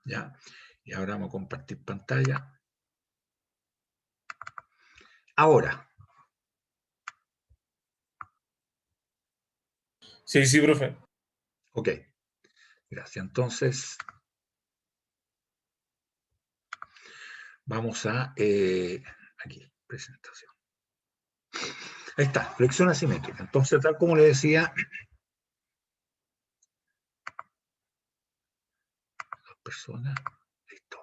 ¿ya? Y ahora vamos a compartir pantalla. Ahora, Sí, sí, profe. ok, gracias. Entonces, vamos a, aquí, presentación. Ahí está, flexión asimétrica. Entonces, tal como le decía, personas, listo.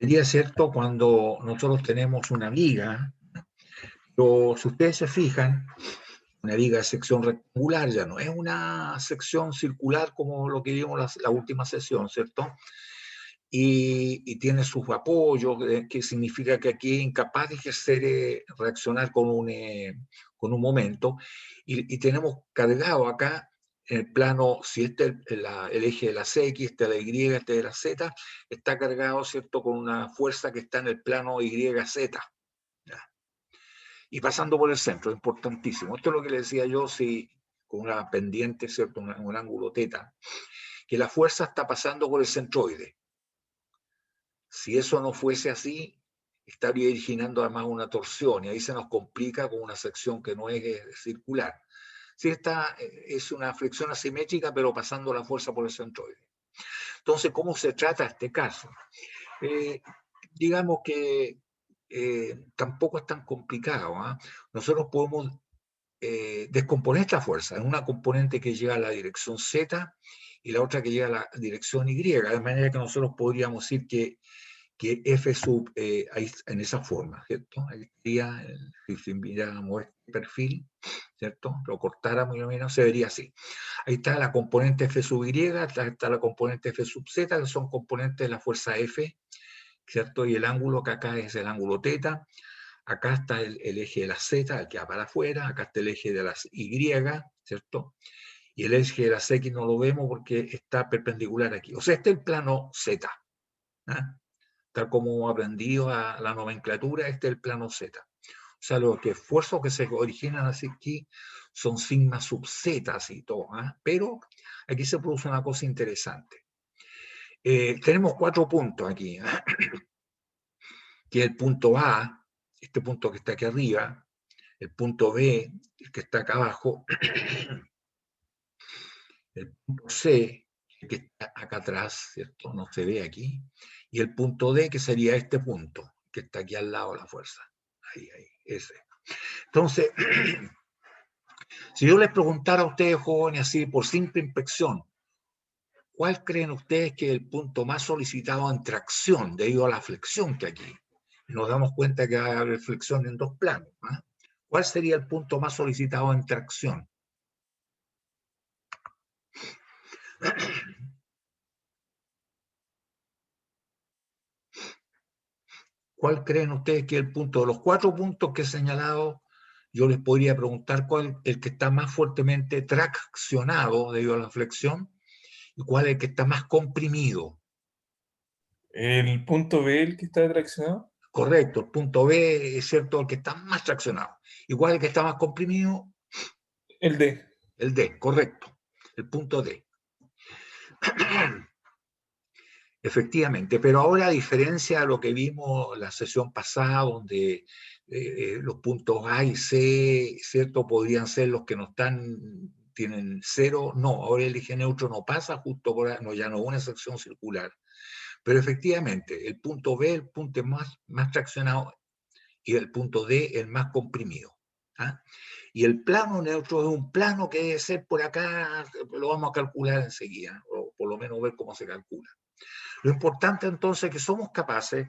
Sería cierto cuando nosotros tenemos una viga, pero si ustedes se fijan, una viga de sección rectangular ya no es una sección circular como lo que vimos la última sesión, ¿cierto? Y tiene sus apoyos, que significa que aquí es incapaz de ejercer, reaccionar con un momento, y tenemos cargado acá en el plano, si este es el eje de las X, este de la Y, este de la Z, está cargado, ¿cierto?, con una fuerza que está en el plano YZ. Y pasando por el centro, importantísimo. Esto es lo que le decía yo, si con una pendiente, ¿cierto?, un ángulo teta, que la fuerza está pasando por el centroide. Si eso no fuese así, estaría originando además una torsión y ahí se nos complica con una sección que no es circular. Si esta es una flexión asimétrica, pero pasando la fuerza por el centroide. Entonces, ¿cómo se trata este caso? Eh, digamos que tampoco es tan complicado. ¿Eh? Nosotros podemos descomponer esta fuerza en una componente que lleva a la dirección Z y la otra que lleva a la dirección Y, de manera que nosotros podríamos decir que F sub, ahí, en esa forma, ¿cierto? Ahí sería, si miráramos este perfil, ¿cierto? Lo cortáramos y lo menos, se vería así. Ahí está la componente F sub Y, está la componente F sub Z, que son componentes de la fuerza F, ¿cierto? Y el ángulo que acá es el ángulo teta. Acá está el eje de la Z, el que va para afuera. Acá está el eje de las Y, ¿cierto? Y el eje de las X no lo vemos porque está perpendicular aquí. O sea, este es el plano Z. ¿eh? Tal como aprendido a la nomenclatura, este es el plano Z. O sea, los esfuerzos que se originan así aquí son sigma sub Z y todo. Pero aquí se produce una cosa interesante. Tenemos 4 puntos aquí. Que es el punto A, este punto que está aquí arriba, el punto B, el que está acá abajo, el punto C, que está acá atrás, ¿cierto? No se ve aquí, y el punto D, que sería este punto, que está aquí al lado de la fuerza. Ahí, ese. Entonces, si yo les preguntara a ustedes, jóvenes, así por simple inspección, ¿cuál creen ustedes que es el punto más solicitado en tracción debido a la flexión que aquí? Nos damos cuenta que va a haber flexión en 2 planos. ¿eh? ¿Cuál sería el punto más solicitado en tracción? ¿Cuál creen ustedes que es el punto? De los 4 puntos que he señalado, yo les podría preguntar cuál es el que está más fuertemente traccionado debido a la flexión y cuál es el que está más comprimido. El punto B, el que está traccionado. Correcto, el punto B es cierto, el que está más traccionado. ¿Y cuál es el que está más comprimido? El D. El D, correcto, el punto D. Efectivamente, pero ahora a diferencia de lo que vimos la sesión pasada, donde los puntos A y C, ¿cierto? Podrían ser los que no están, tienen cero, no, ahora el eje neutro no pasa justo por ahí, no, ya no es una sección circular. Pero efectivamente, el punto B, el punto más traccionado, y el punto D, el más comprimido. ¿ah? Y el plano neutro es un plano que debe ser por acá, lo vamos a calcular enseguida, o por lo menos ver cómo se calcula. Lo importante entonces es que somos capaces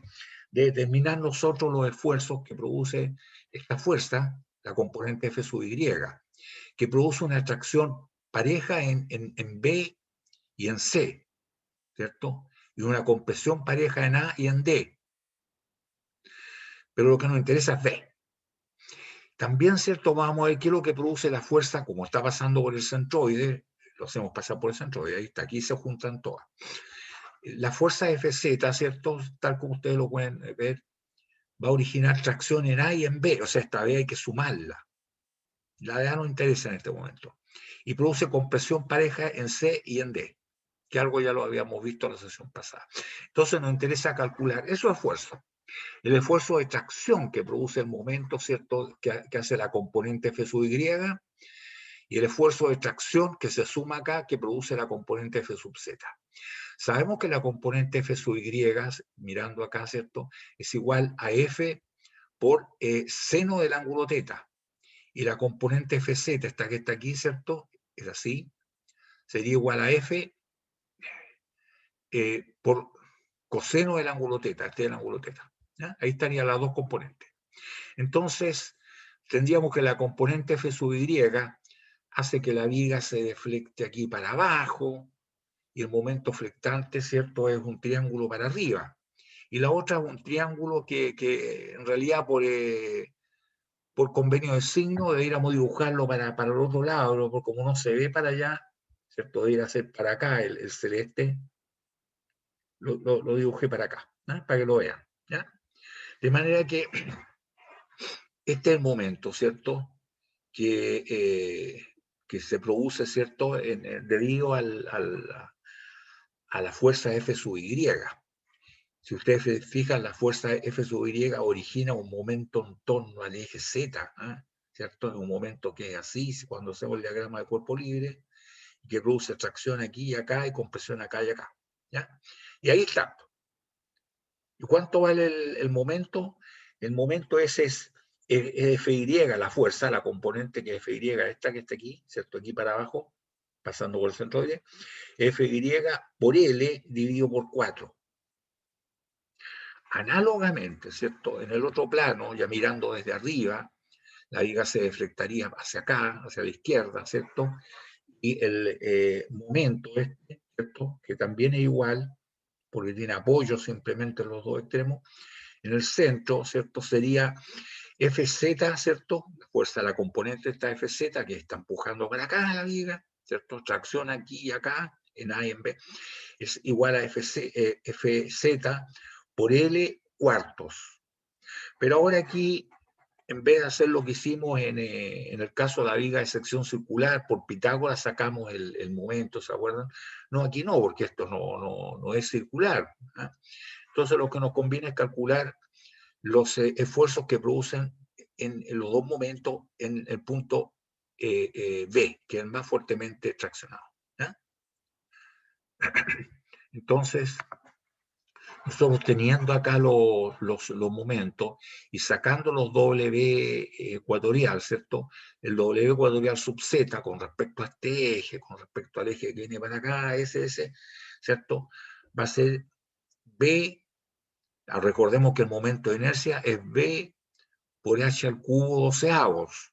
de determinar nosotros los esfuerzos que produce esta fuerza, la componente F sub Y, que produce una atracción pareja en B y en C, ¿cierto? Y una compresión pareja en A y en D. Pero lo que nos interesa es B. También, ¿cierto? Vamos a ver qué es lo que produce la fuerza, como está pasando por el centroide, lo hacemos pasar por el centroide, ahí está, aquí se juntan todas. La fuerza FZ, ¿cierto? Tal como ustedes lo pueden ver, va a originar tracción en A y en B, o sea, esta vez hay que sumarla. La de A no interesa en este momento. Y produce compresión pareja en C y en D. que algo ya lo habíamos visto en la sesión pasada. Entonces nos interesa calcular esos esfuerzos. El esfuerzo de tracción que produce el momento, ¿cierto?, que hace la componente F sub Y, y el esfuerzo de tracción que se suma acá, que produce la componente F sub Z. Sabemos que la componente F sub Y, mirando acá, ¿cierto?, es igual a F por seno del ángulo teta. Y la componente FZ, esta que está aquí, ¿cierto?, es así, sería igual a F por coseno del ángulo teta, este es el ángulo teta. ¿Ya? Ahí estarían las dos componentes. Entonces, tendríamos que la componente F sub Y hace que la viga se deflecte aquí para abajo, y el momento flectante, ¿cierto?, es un triángulo para arriba. Y la otra es un triángulo que en realidad por convenio de signo deberíamos dibujarlo para el otro lado, porque como no se ve para allá, ¿cierto?, debería ser para acá el celeste, lo dibujé para acá, ¿no?, para que lo vean. ¿Ya? De manera que este es el momento, ¿cierto?, que se produce, ¿cierto?, debido a la fuerza F sub Y. Si ustedes se fijan, la fuerza F sub Y origina un momento en torno al eje Z, ¿eh? ¿Cierto? Es un momento que es así, cuando hacemos el diagrama de cuerpo libre, que produce tracción aquí y acá y compresión acá y acá. ¿Ya? Y ahí está. ¿Y cuánto vale el momento? El momento ese es Fy, la fuerza, la componente que es Fy, esta que está aquí, ¿cierto? Aquí para abajo, pasando por el centroide, Fy por L dividido por 4. Análogamente, ¿cierto? En el otro plano, ya mirando desde arriba, la viga se deflectaría hacia acá, hacia la izquierda, ¿cierto? Y el momento este, ¿cierto?, que también es igual, porque tiene apoyo simplemente en los dos extremos, en el centro, ¿cierto?, sería Fz, ¿cierto? La fuerza de la componente está Fz, que está empujando para acá la viga, ¿cierto? Tracción aquí y acá, en A y en B, es igual a Fz por L cuartos. Pero ahora aquí, en vez de hacer lo que hicimos en el caso de la viga de sección circular, por Pitágoras sacamos el momento, ¿se acuerdan? No, aquí no, porque esto no es circular. ¿Eh? Entonces lo que nos conviene es calcular los esfuerzos que producen en los dos momentos en el punto B, que es el más fuertemente traccionado. ¿Eh? Entonces, nosotros teniendo acá los momentos y sacando los W ecuatorial, ¿cierto? El W ecuatorial sub Z con respecto a este eje, con respecto al eje que viene para acá, SS, ¿cierto? Va a ser B, recordemos que el momento de inercia es B por H al cubo 12avos,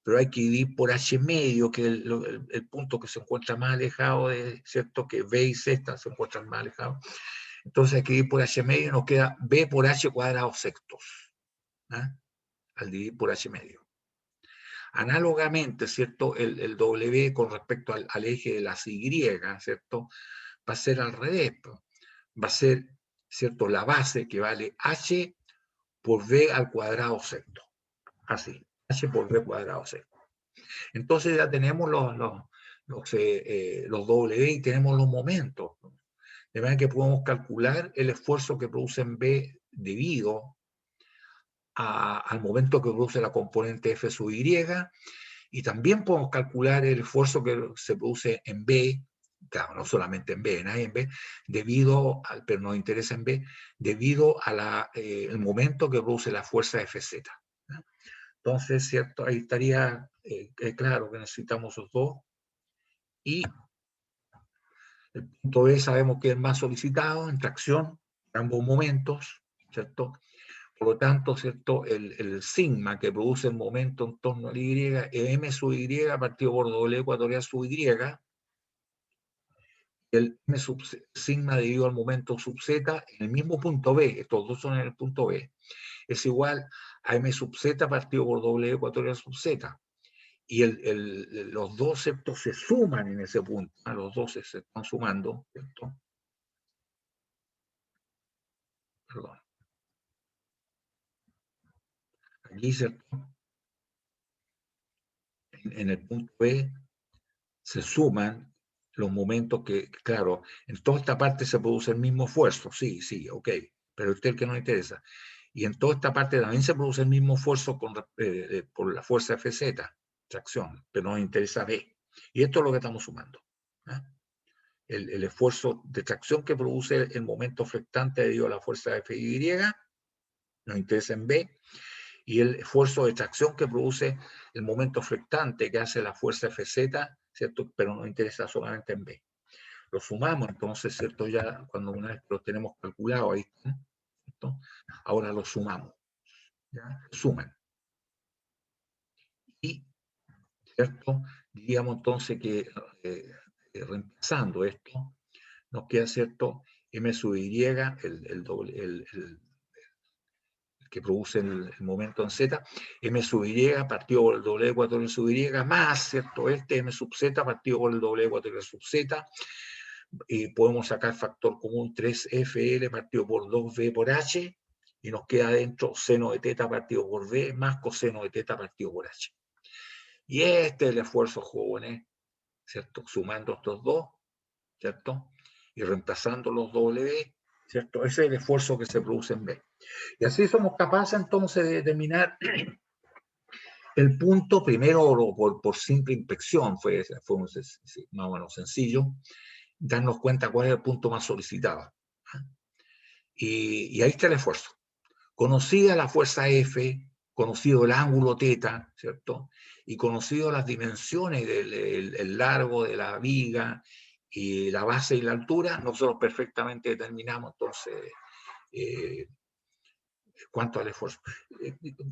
pero hay que dividir por H medio, que es el punto que se encuentra más alejado, ¿cierto? Que B y Z se encuentran más alejados. Entonces hay que dividir por H medio y nos queda B por H cuadrado sextos, ¿eh? Al dividir por H medio. Análogamente, ¿cierto? El W con respecto al eje de las Y, ¿cierto? Va a ser al revés. Va a ser, ¿cierto?, la base que vale H por B al cuadrado sexto. Así, H por B cuadrado sexto. Entonces ya tenemos los W y tenemos los momentos. De manera que podemos calcular el esfuerzo que produce en B debido al momento que produce la componente F sub Y, y también podemos calcular el esfuerzo que se produce en B, claro, no solamente en B, en A y en B, pero nos interesa en B, debido a el momento que produce la fuerza FZ. Entonces, ¿cierto? Ahí estaría claro que necesitamos esos dos. Y el punto B sabemos que es el más solicitado en tracción, en ambos momentos, ¿cierto? Por lo tanto, ¿cierto?, el sigma que produce el momento en torno al Y es M sub Y partido por W ecuatorial sub Y, el M sub sigma debido al momento sub Z en el mismo punto B, estos dos son en el punto B, es igual a M sub Z partido por W ecuatorial sub Z. Y los dos septos se suman en ese punto, los dos se están sumando, ¿cierto? Perdón. Aquí, ¿cierto?, en el punto B se suman los momentos que, claro, en toda esta parte se produce el mismo esfuerzo, sí, sí, ok, pero este es el que nos interesa. Y en toda esta parte también se produce el mismo esfuerzo por la fuerza Fz, tracción, pero nos interesa B. Y esto es lo que estamos sumando. ¿Ah? El esfuerzo de tracción que produce el momento flectante debido a la fuerza Fy, nos interesa en B, y el esfuerzo de tracción que produce el momento flectante que hace la fuerza Fz, ¿cierto? Pero nos interesa solamente en B. Lo sumamos entonces, ¿cierto? Ya cuando una vez lo tenemos calculado ahí, ¿cierto? Ahora lo sumamos, ¿ya? Suman. Y, ¿cierto? Diríamos entonces que reemplazando esto, nos queda, ¿cierto? M sub Y, el que produce el momento en Z, M sub Y partido por el doble ecuatorial sub Y, más, ¿cierto? Este M sub Z partido por el doble ecuatorial sub Z, y podemos sacar factor común 3FL partido por 2B por H, y nos queda dentro seno de teta partido por B más coseno de teta partido por H. Y este es el esfuerzo, jóvenes, ¿cierto? Sumando estos dos, ¿cierto? Y reemplazando los W, ¿cierto? Ese es el esfuerzo que se produce en B. Y así somos capaces entonces de determinar el punto, primero por simple inspección, fue más o menos sencillo, darnos cuenta cuál es el punto más solicitado. Y ahí está el esfuerzo. Conocida la fuerza F, conocido el ángulo θ, ¿cierto? Y conocido las dimensiones del el largo de la viga y la base y la altura, nosotros perfectamente determinamos entonces cuánto al esfuerzo.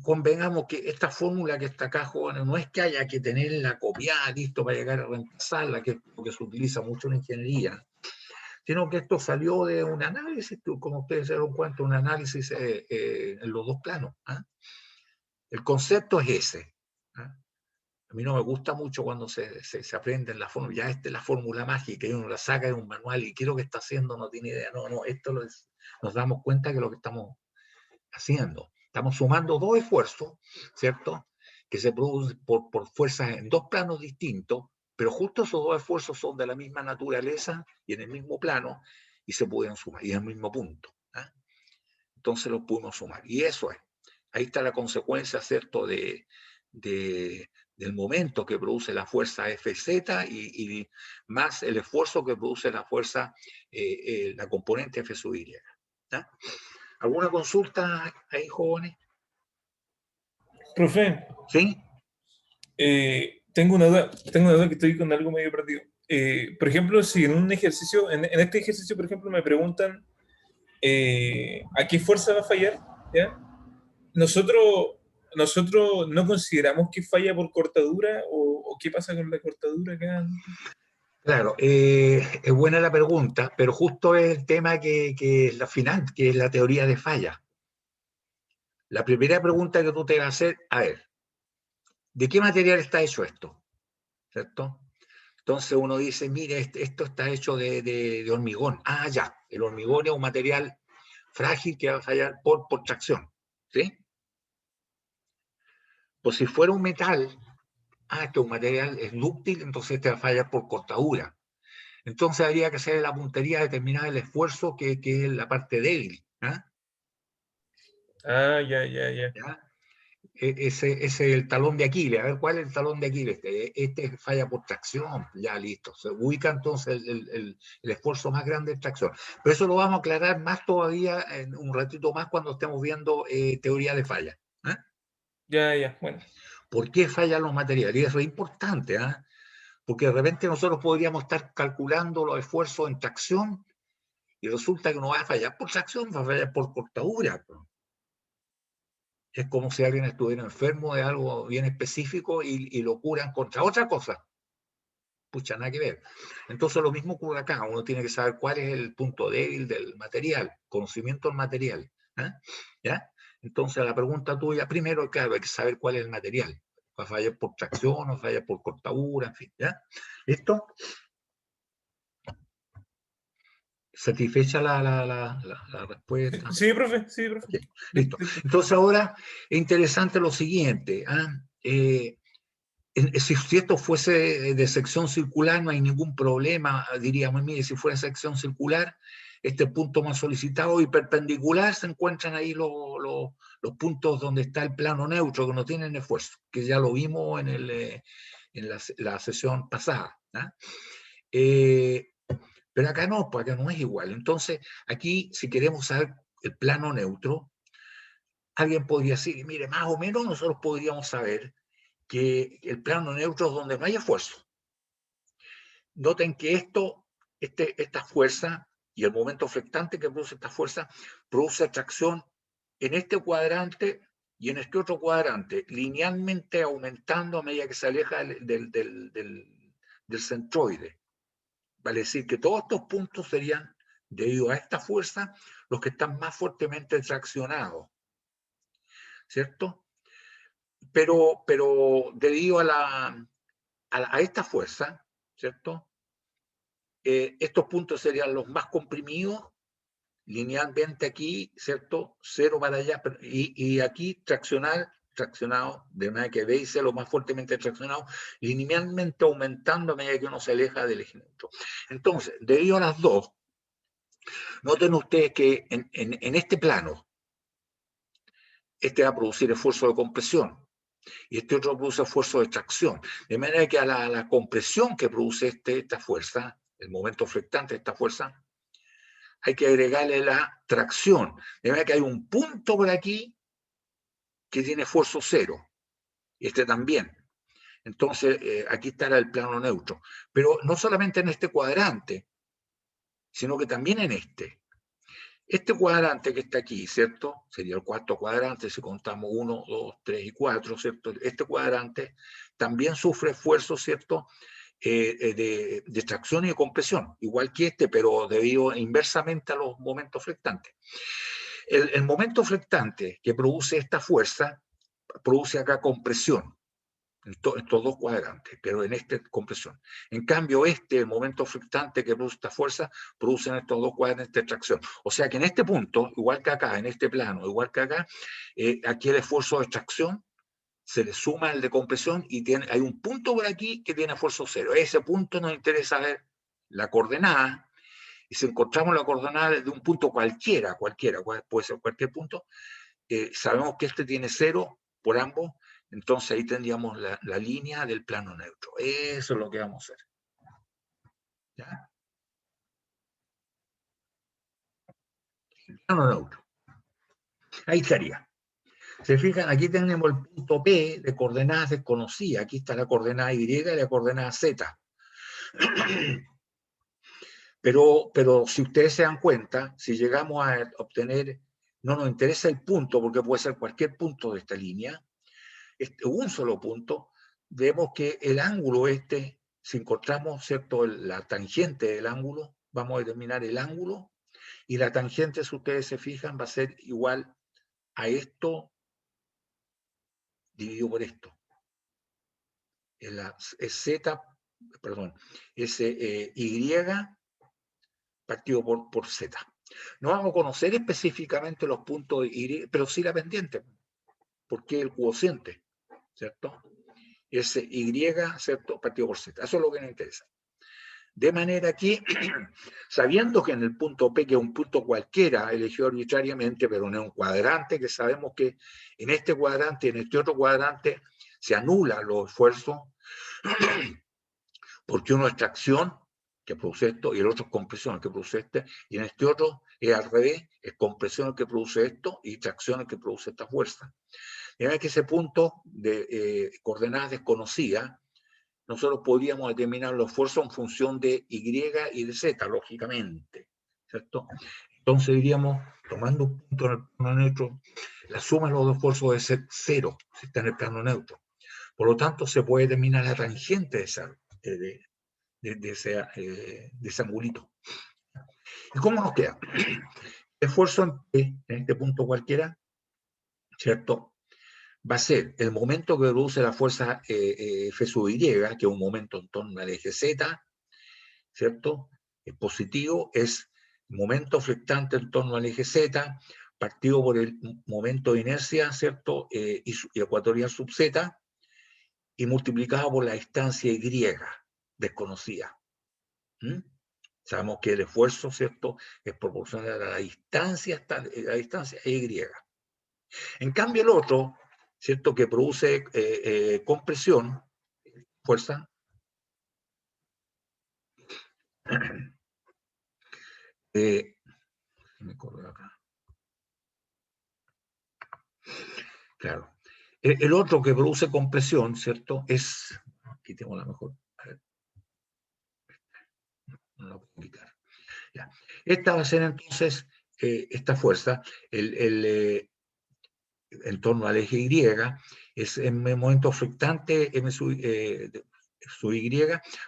Convengamos que esta fórmula que está acá, jóvenes, no es que haya que tenerla copiada, listo para llegar a reemplazarla, que es lo que se utiliza mucho en ingeniería, sino que esto salió de un análisis, como ustedes se dieron cuenta, un análisis en los dos planos. ¿Ah? El concepto es ese. ¿Ah? A mí no me gusta mucho cuando se aprende en la fórmula, ya esta es la fórmula mágica y uno la saca de un manual y quiero que está haciendo, no tiene idea. No, no, nos damos cuenta que lo que estamos haciendo, estamos sumando dos esfuerzos, ¿cierto? Que se producen por fuerzas en dos planos distintos, pero justo esos dos esfuerzos son de la misma naturaleza y en el mismo plano y se pueden sumar, y en el mismo punto. ¿Eh? Entonces los pudimos sumar. Y eso es. Ahí está la consecuencia, ¿cierto? Del momento que produce la fuerza Fz y más el esfuerzo que produce la fuerza, la componente F sub Y. ¿Eh? ¿Alguna consulta ahí, jóvenes? Profe, ¿Sí? tengo una duda que estoy con algo medio perdido. Por ejemplo, si en un ejercicio, en este ejercicio, por ejemplo, me preguntan a qué fuerza va a fallar, ¿ya? Nosotros, nosotros no consideramos que falla por cortadura o qué pasa con la cortadura acá. Claro, es buena la pregunta, pero justo es el tema que es la final, que es la teoría de falla. La primera pregunta que tú te vas a hacer, a ver, ¿de qué material está hecho esto? ¿Cierto? Entonces uno dice, mire, esto está hecho de hormigón. Ah, ya, el hormigón es un material frágil que va a fallar por tracción. ¿Sí? Pues si fuera un metal, que un material es dúctil, entonces te va a fallar por cortadura. Entonces habría que hacer la puntería, determinar el esfuerzo que es la parte débil. ¿Ah? Ah, ya, ya, ya. ¿Ya? Ese es el talón de Aquiles. A ver, ¿cuál es el talón de Aquiles? Este falla por tracción. Ya, listo. Se ubica entonces el esfuerzo más grande de tracción. Pero eso lo vamos a aclarar más todavía en un ratito más cuando estemos viendo teoría de falla. ¿Eh? Ya, ya, bueno. ¿Por qué fallan los materiales? Y eso es importante, ¿eh? Porque de repente nosotros podríamos estar calculando los esfuerzos en tracción y resulta que no va a fallar por tracción, va a fallar por cortadura. Es como si alguien estuviera enfermo de algo bien específico y lo curan contra otra cosa. Pucha, nada que ver. Entonces lo mismo ocurre acá. Uno tiene que saber cuál es el punto débil del material, conocimiento del material. ¿Eh? ¿Ya? Entonces la pregunta tuya, primero, claro, hay que saber cuál es el material. Va a fallar por tracción, va a fallar por cortadura, en fin. ¿Ya? ¿Listo? ¿Satisfecha la respuesta? Sí, profe, sí, profe. Okay. Listo. Entonces ahora es interesante lo siguiente. Si esto fuese de sección circular, no hay ningún problema, diríamos, mire, si fuera sección circular, este punto más solicitado y perpendicular, se encuentran ahí los puntos donde está el plano neutro, que no tienen esfuerzo, que ya lo vimos en la sesión pasada. ¿Ah? Pero acá no, pues acá no es igual. Entonces, aquí, si queremos saber el plano neutro, alguien podría decir, mire, más o menos nosotros podríamos saber que el plano neutro es donde no hay esfuerzo. Noten que esta fuerza y el momento flectante que produce esta fuerza produce atracción en este cuadrante y en este otro cuadrante, linealmente aumentando a medida que se aleja del centroide. Vale decir que todos estos puntos serían, debido a esta fuerza, los que están más fuertemente traccionados, ¿cierto? Pero debido a esta fuerza, ¿cierto? Estos puntos serían los más comprimidos, linealmente aquí, ¿cierto? Cero para allá, y aquí traccionado, de manera que veis lo más fuertemente traccionado, linealmente aumentando a medida que uno se aleja del eje neutro. Entonces, debido a las dos, noten ustedes que en este plano, este va a producir esfuerzo de compresión, y este otro produce esfuerzo de tracción. De manera que a la compresión que produce esta fuerza, el momento flectante de esta fuerza, hay que agregarle la tracción. De manera que hay un punto por aquí que tiene esfuerzo cero, y este también. Entonces, aquí estará el plano neutro. Pero no solamente en este cuadrante, sino que también en este. Este cuadrante que está aquí, ¿cierto? Sería el cuarto cuadrante si contamos 1, 2, 3 y 4, ¿cierto? Este cuadrante también sufre esfuerzo, ¿cierto? De tracción y de compresión, igual que este, pero debido inversamente a los momentos flectantes. El momento flectante que produce esta fuerza, produce acá compresión, en estos dos cuadrantes, pero en este compresión. En cambio, el momento flectante que produce esta fuerza, produce en estos dos cuadrantes tracción. O sea que en este punto, igual que acá, en este plano, igual que acá, aquí el esfuerzo de tracción se le suma el de compresión y hay un punto por aquí que tiene esfuerzo cero. Ese punto nos interesa ver la coordenada, y si encontramos la coordenada de un punto cualquiera, puede ser cualquier punto, sabemos que este tiene cero por ambos, entonces ahí tendríamos la línea del plano neutro. Eso es lo que vamos a hacer. ¿Ya? El plano neutro. Ahí estaría. Se fijan, aquí tenemos el punto P de coordenadas desconocidas. Aquí está la coordenada Y y la coordenada Z. Pero si ustedes se dan cuenta, si llegamos a obtener, no nos interesa el punto, porque puede ser cualquier punto de esta línea, un solo punto, vemos que el ángulo si encontramos, ¿cierto?, la tangente del ángulo, vamos a determinar el ángulo, y la tangente, si ustedes se fijan, va a ser igual a esto dividido por esto. Es Z, perdón, es Y partido por Z. No vamos a conocer específicamente los puntos de Y, pero sí la pendiente, porque el cociente, ¿cierto? Es Y, ¿cierto? Partido por Z. Eso es lo que nos interesa. De manera que, sabiendo que en el punto P, que es un punto cualquiera, elegido arbitrariamente, pero no es un cuadrante, que sabemos que en este cuadrante y en este otro cuadrante se anulan los esfuerzos, porque uno es tracción, que produce esto, y el otro es compresión, el que produce este, y en este otro es al revés, es compresión el que produce esto, y tracción el que produce esta fuerza. De manera que ese punto de coordenadas desconocidas, nosotros podríamos determinar los esfuerzos en función de Y y de Z, lógicamente, ¿cierto? Entonces diríamos, tomando un punto en el plano neutro, la suma de los dos esfuerzos debe ser cero, si está en el plano neutro. Por lo tanto, se puede determinar la tangente de ese angulito. ¿Y cómo nos queda? Esfuerzo en este punto cualquiera, ¿cierto? Va a ser el momento que produce la fuerza F sub Y, que es un momento en torno al eje Z, ¿cierto? Es positivo, es momento flectante en torno al eje Z, partido por el momento de inercia, ¿cierto? Y ecuatorial sub Z, y multiplicado por la distancia Y, desconocida. ¿Mm? Sabemos que el esfuerzo, ¿cierto?, es proporcional a la distancia Y. En cambio, el otro, ¿cierto?, que produce compresión, fuerza, me corro acá. Claro. El otro que produce compresión, ¿cierto?, es, aquí tengo la mejor, a ver, no la puedo indicar. Ya. Esta va a ser entonces, esta fuerza, en torno al eje Y, es en momento flectante M sub Y,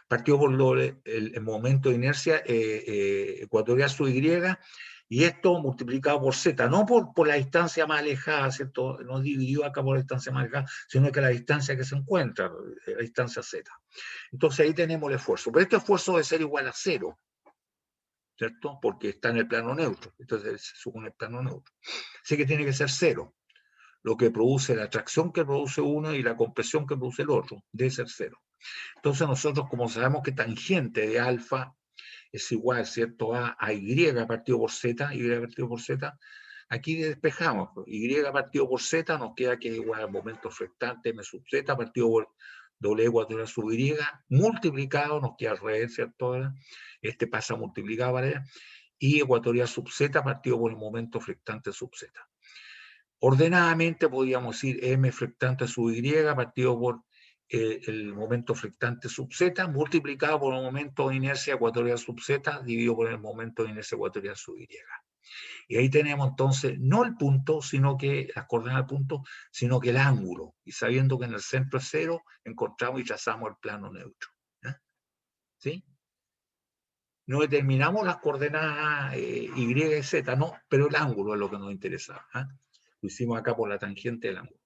partido por el momento de inercia ecuatorial sub Y, y esto multiplicado por Z, no por la distancia más alejada, ¿cierto? No dividido acá por la distancia más alejada, sino que la distancia que se encuentra, la distancia Z. Entonces ahí tenemos el esfuerzo, pero este esfuerzo debe ser igual a 0, ¿cierto? Porque está en el plano neutro, entonces se supone el plano neutro. Así que tiene que ser 0. Lo que produce la atracción que produce uno y la compresión que produce el otro, debe ser 0. Entonces nosotros, como sabemos que tangente de alfa es igual, ¿cierto?, a Y partido por Z, Y partido por Z, aquí despejamos. Y partido por Z nos queda que es igual al momento flectante M sub Z partido por W ecuatorial sub Y, multiplicado, nos queda al revés, ¿cierto? Este pasa multiplicado para allá, y ecuatorial sub Z partido por el momento flectante sub Z. Ordenadamente podríamos decir M flectante sub Y partido por el momento flectante sub Z multiplicado por el momento de inercia ecuatorial sub Z dividido por el momento de inercia ecuatorial sub Y. Y ahí tenemos entonces no el punto, sino que las coordenadas del punto, sino que el ángulo. Y sabiendo que en el centro es 0, encontramos y trazamos el plano neutro. ¿Sí? No determinamos las coordenadas Y y Z, no, pero el ángulo es lo que nos interesa. Lo hicimos acá por la tangente del ángulo.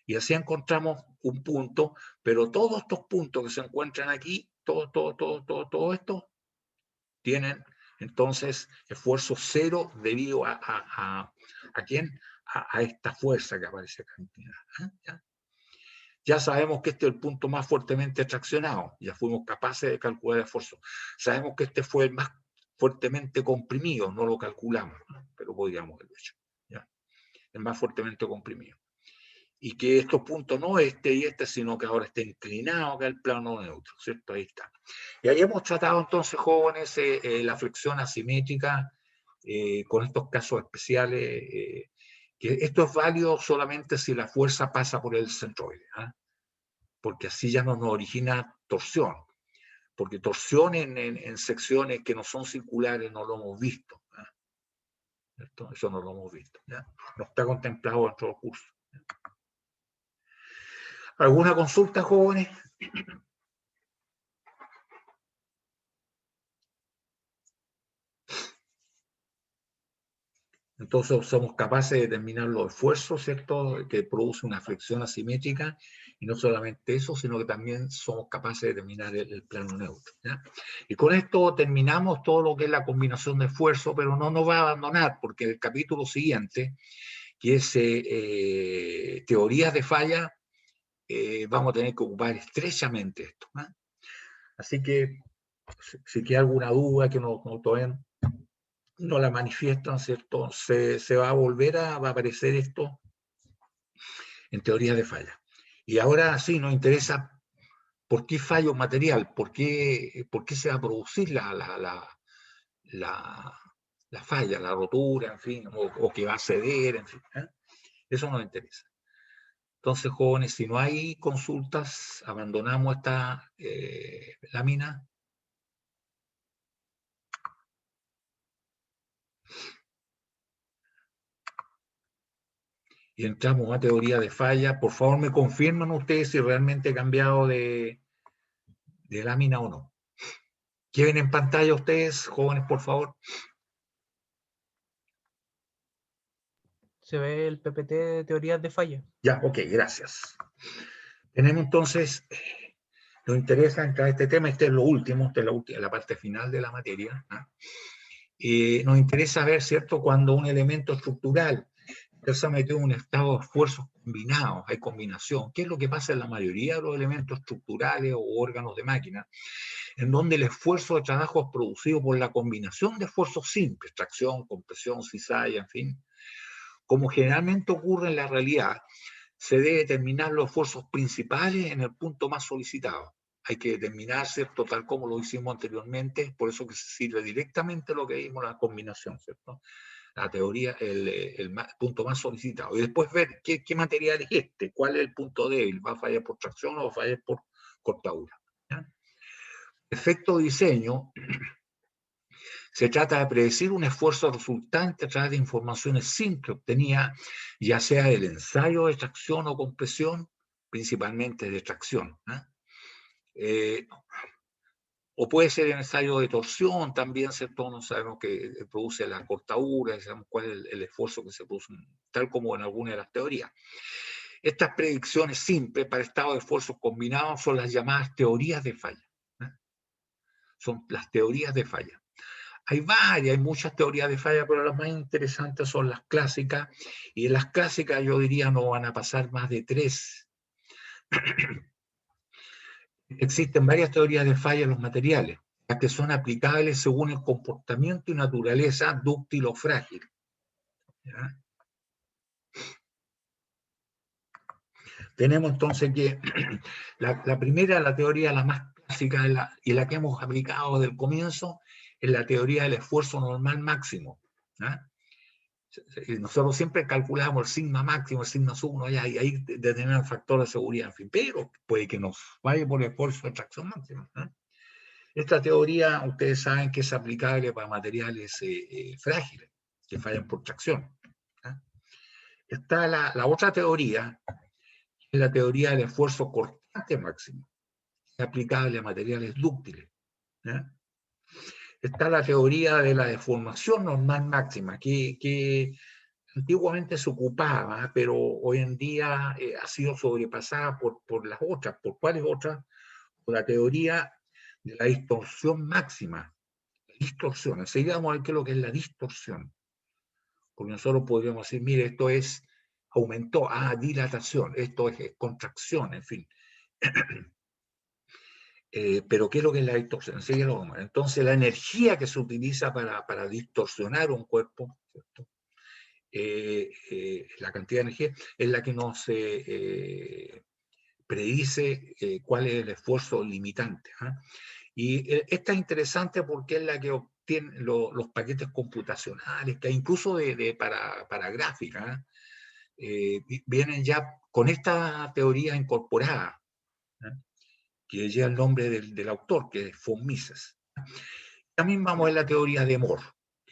Y así encontramos un punto, pero todos estos puntos que se encuentran aquí, todo esto, tienen entonces esfuerzo 0 debido a ¿quién? A esta fuerza que aparece acá. Ya sabemos que este es el punto más fuertemente traccionado, ya fuimos capaces de calcular el esfuerzo. Sabemos que este fue el más fuertemente comprimido, no lo calculamos, pero podríamos haberlo hecho. ¿Ya? El más fuertemente comprimido. Y que estos puntos no este y este, sino que ahora está inclinado acá el plano neutro, ¿cierto? Ahí está. Y ahí hemos tratado entonces, jóvenes, la flexión asimétrica con estos casos especiales, que esto es válido solamente si la fuerza pasa por el centroide, porque así ya no nos origina torsión, porque torsión en secciones que no son circulares no lo hemos visto, ¿cierto? Eso no lo hemos visto, ¿ya? No está contemplado dentro del curso. ¿Alguna consulta, jóvenes? Entonces somos capaces de determinar los esfuerzos, ¿cierto?, que produce una flexión asimétrica, y no solamente eso, sino que también somos capaces de determinar el plano neutro, ¿ya? Y con esto terminamos todo lo que es la combinación de esfuerzos, pero no nos va a abandonar, porque el capítulo siguiente, que es teorías de falla, vamos a tener que ocupar estrechamente esto, ¿no? Así que, si queda alguna duda que no todavía no la manifiestan, ¿cierto? Se va a volver va a aparecer esto en teorías de falla. Y ahora sí nos interesa por qué falla un material, por qué se va a producir la falla, la rotura, en fin, o que va a ceder, en fin. Eso nos interesa. Entonces, jóvenes, si no hay consultas, abandonamos esta lámina. Y entramos a teoría de falla. Por favor, me confirman ustedes si realmente he cambiado de lámina o no. ¿Qué ven en pantalla ustedes, jóvenes, por favor? Se ve el PPT de teorías de falla. Ya, ok, gracias. Tenemos entonces, nos interesa entrar a este tema, este es lo último, esta es la parte final de la materia. Nos interesa ver, ¿cierto?, cuando un elemento estructural Él se ha metido en un estado de esfuerzos combinados, hay combinación. ¿Qué es lo que pasa en la mayoría de los elementos estructurales o órganos de máquina? En donde el esfuerzo de trabajo es producido por la combinación de esfuerzos simples, tracción, compresión, cizalla, en fin. Como generalmente ocurre en la realidad, se debe determinar los esfuerzos principales en el punto más solicitado. Hay que determinar, ¿cierto? Tal como lo hicimos anteriormente, por eso que se sirve directamente lo que vimos, la combinación, ¿cierto? La teoría, el punto más solicitado. Y después ver qué material es este, cuál es el punto débil, va a fallar por tracción o va a fallar por cortadura. ¿Ya? Efecto diseño, se trata de predecir un esfuerzo resultante a través de informaciones simples obtenidas, ya sea del ensayo de tracción o compresión, principalmente de tracción. O puede ser el ensayo de torsión también, ¿cierto? No sabemos que produce la cortadura, sabemos cuál es el esfuerzo que se produce, tal como en alguna de las teorías. Estas predicciones simples para estados de esfuerzos combinados son las llamadas teorías de falla. Son las teorías de falla. Hay muchas teorías de falla, pero las más interesantes son las clásicas, y en las clásicas yo diría no van a pasar más de 3. Existen varias teorías de falla en los materiales, las que son aplicables según el comportamiento y naturaleza dúctil o frágil. ¿Ya? Tenemos entonces que la primera, la teoría la más clásica y la que hemos aplicado desde el comienzo, es la teoría del esfuerzo normal máximo. ¿Ya? Nosotros siempre calculamos el sigma máximo, el sigma sub 1, y ahí determinan el factor de seguridad, en fin, pero puede que nos vaya por el esfuerzo de tracción máxima. Esta teoría, ustedes saben que es aplicable para materiales frágiles, que fallan por tracción. Está la otra teoría, que es la teoría del esfuerzo cortante máximo, es aplicable a materiales dúctiles. Está la teoría de la deformación normal máxima, que antiguamente se ocupaba, pero hoy en día ha sido sobrepasada por las otras. ¿Por cuáles otras? Por la teoría de la distorsión máxima. Distorsión. Enseguida vamos a ver qué es lo que es la distorsión. Porque nosotros podríamos decir, mire, esto es, aumentó, dilatación, esto es contracción, en fin. Pero ¿qué es lo que es la distorsión? Enseguida lo vamos a ver. Entonces, la energía que se utiliza para distorsionar un cuerpo, ¿cierto? La cantidad de energía es la que nos predice cuál es el esfuerzo limitante. Y esta es interesante porque es la que obtiene los paquetes computacionales, que incluso para gráfica, vienen ya con esta teoría incorporada, que lleva el nombre del autor, que es von Mises. También vamos a ver la teoría de Moore,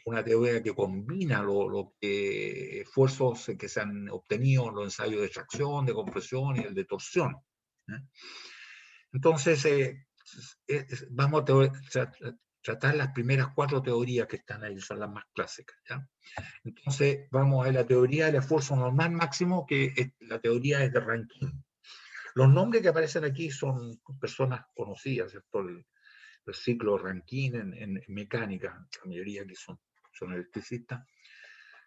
una teoría que combina los esfuerzos que se han obtenido en los ensayos de tracción, de compresión y el de torsión. Entonces, vamos a tratar las primeras 4 teorías que están ahí, son las más clásicas. ¿Ya? Entonces, vamos a la teoría del esfuerzo normal máximo, que es, la teoría es de Rankine. Los nombres que aparecen aquí son personas conocidas, ¿cierto? El ciclo Rankine en mecánica, la mayoría que son electricistas,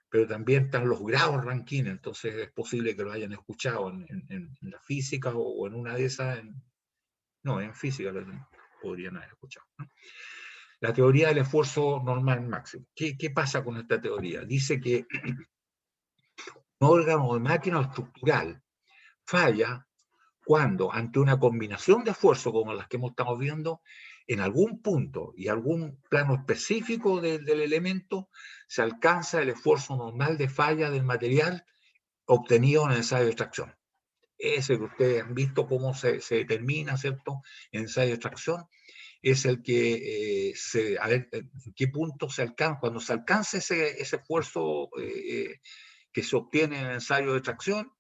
pero también están los grados Rankine, entonces es posible que lo hayan escuchado en la física o en una de esas, en física lo podrían haber escuchado. ¿No? La teoría del esfuerzo normal máximo. ¿Qué pasa con esta teoría? Dice que un órgano de máquina estructural falla cuando, ante una combinación de esfuerzos como las que estamos viendo, en algún punto y algún plano específico del elemento, se alcanza el esfuerzo normal de falla del material obtenido en el ensayo de extracción. Ese que ustedes han visto cómo se determina, ¿cierto? En ensayo de extracción, es el que a ver en qué punto se alcanza, cuando se alcanza ese esfuerzo que se obtiene en el ensayo de extracción,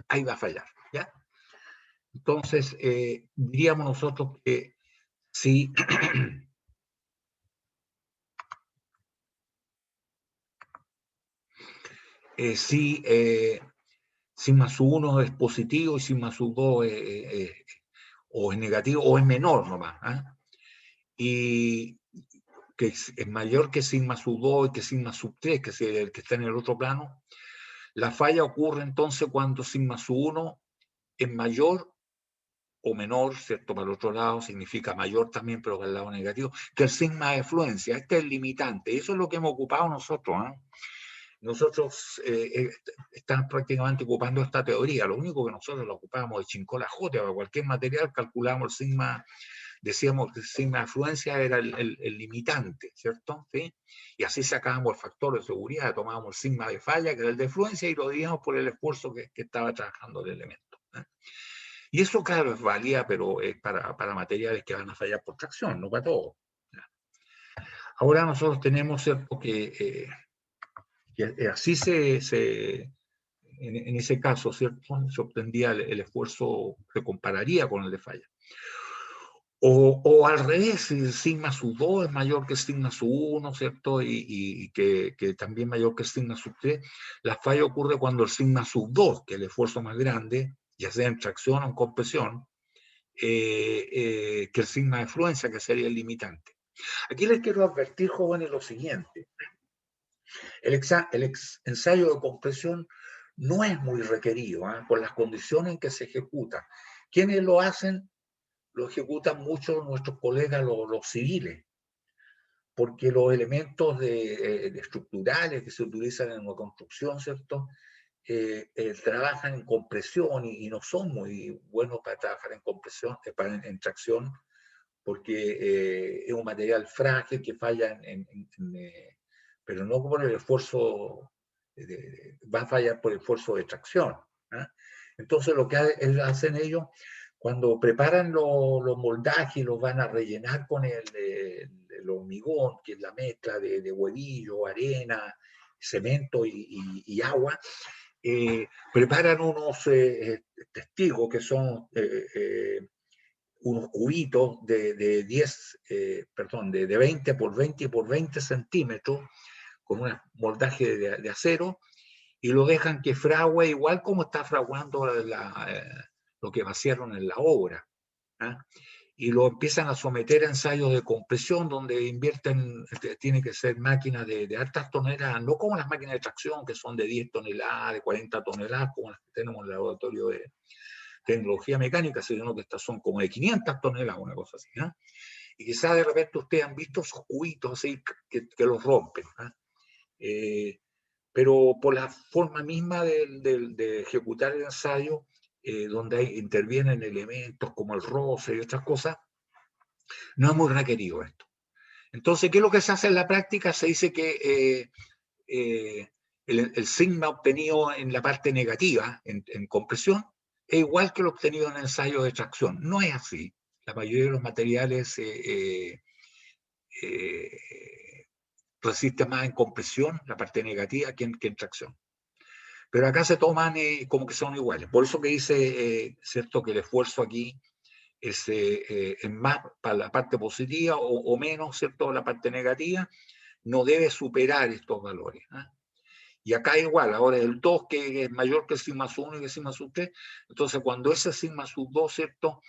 ahí va a fallar, ¿ya? Entonces, diríamos nosotros que si, si sigma sub 1 es positivo y sigma sub 2 o es negativo o es menor nomás, y que es mayor que sigma sub 2 y que sigma sub 3, que es el que está en el otro plano, La falla ocurre entonces cuando sigma sub 1 es mayor o menor, ¿cierto? Para el otro lado significa mayor también, pero para el lado negativo, que el sigma de fluencia. Este es el limitante. Eso es lo que hemos ocupado nosotros, ¿eh? Nosotros estamos prácticamente ocupando esta teoría. Lo único que nosotros lo ocupábamos de Chincola-J, para cualquier material calculamos el sigma, decíamos que el sigma de afluencia era el limitante, ¿cierto? ¿Sí? Y así sacábamos el factor de seguridad, tomábamos el sigma de falla, que era el de fluencia, y lo dividíamos por el esfuerzo que estaba trabajando el elemento, ¿eh? Y eso, claro, es válida, pero es para materiales que van a fallar por tracción, no para todo. Ahora nosotros tenemos, ¿cierto?, que así en ese caso, ¿cierto?, se obtendría el esfuerzo, se compararía con el de falla. O al revés, si el sigma sub 2 es mayor que el sigma sub 1, ¿cierto? Y que también es mayor que el sigma sub 3, la falla ocurre cuando el sigma sub 2, que es el esfuerzo más grande, ya sea en tracción o en compresión, que el sigma de fluencia, que sería el limitante. Aquí les quiero advertir, jóvenes, lo siguiente. El ensayo de compresión no es muy requerido, ¿eh?, por las condiciones en que se ejecuta. ¿Quiénes lo hacen? Lo ejecutan muchos nuestros colegas, los civiles, porque los elementos estructurales que se utilizan en la construcción, ¿cierto?, trabajan en compresión y no son muy buenos para trabajar en compresión, en tracción, porque es un material frágil que falla pero no por el esfuerzo, va a fallar por el esfuerzo de tracción, ¿eh? Entonces lo que hacen ellos, cuando preparan los moldajes y los van a rellenar con el hormigón, que es la mezcla de huevillo, arena, cemento y agua, preparan unos testigos que son unos cubitos de 20 por 20 por 20 centímetros, con un moldaje de acero, y lo dejan que fragua igual como está fraguando lo que vaciaron en la obra, ¿eh? Y lo empiezan a someter a ensayos de compresión donde invierten, tiene que ser máquinas de altas toneladas, no como las máquinas de tracción que son de 10 toneladas, de 40 toneladas, como las que tenemos en el laboratorio de tecnología mecánica, sino que estas son como de 500 toneladas, una cosa así, ¿eh? Y quizás de repente ustedes han visto esos cubitos así que los rompen, ¿eh? Pero por la forma misma de ejecutar el ensayo, donde intervienen elementos como el roce y otras cosas, no es muy requerido esto. Entonces, ¿qué es lo que se hace en la práctica? Se dice que el sigma obtenido en la parte negativa, en compresión, es igual que lo obtenido en ensayo de tracción. No es así. La mayoría de los materiales resiste más en compresión, la parte negativa, que en tracción. Pero acá se toman como que son iguales. Por eso que dice, ¿cierto?, que el esfuerzo aquí es más para la parte positiva o menos, ¿cierto?, la parte negativa, no debe superar estos valores, ¿eh? Y acá igual, ahora el 2 que es mayor que el sigma sub 1 y que el sigma sub 3, entonces cuando ese sigma sub 2, ¿cierto?,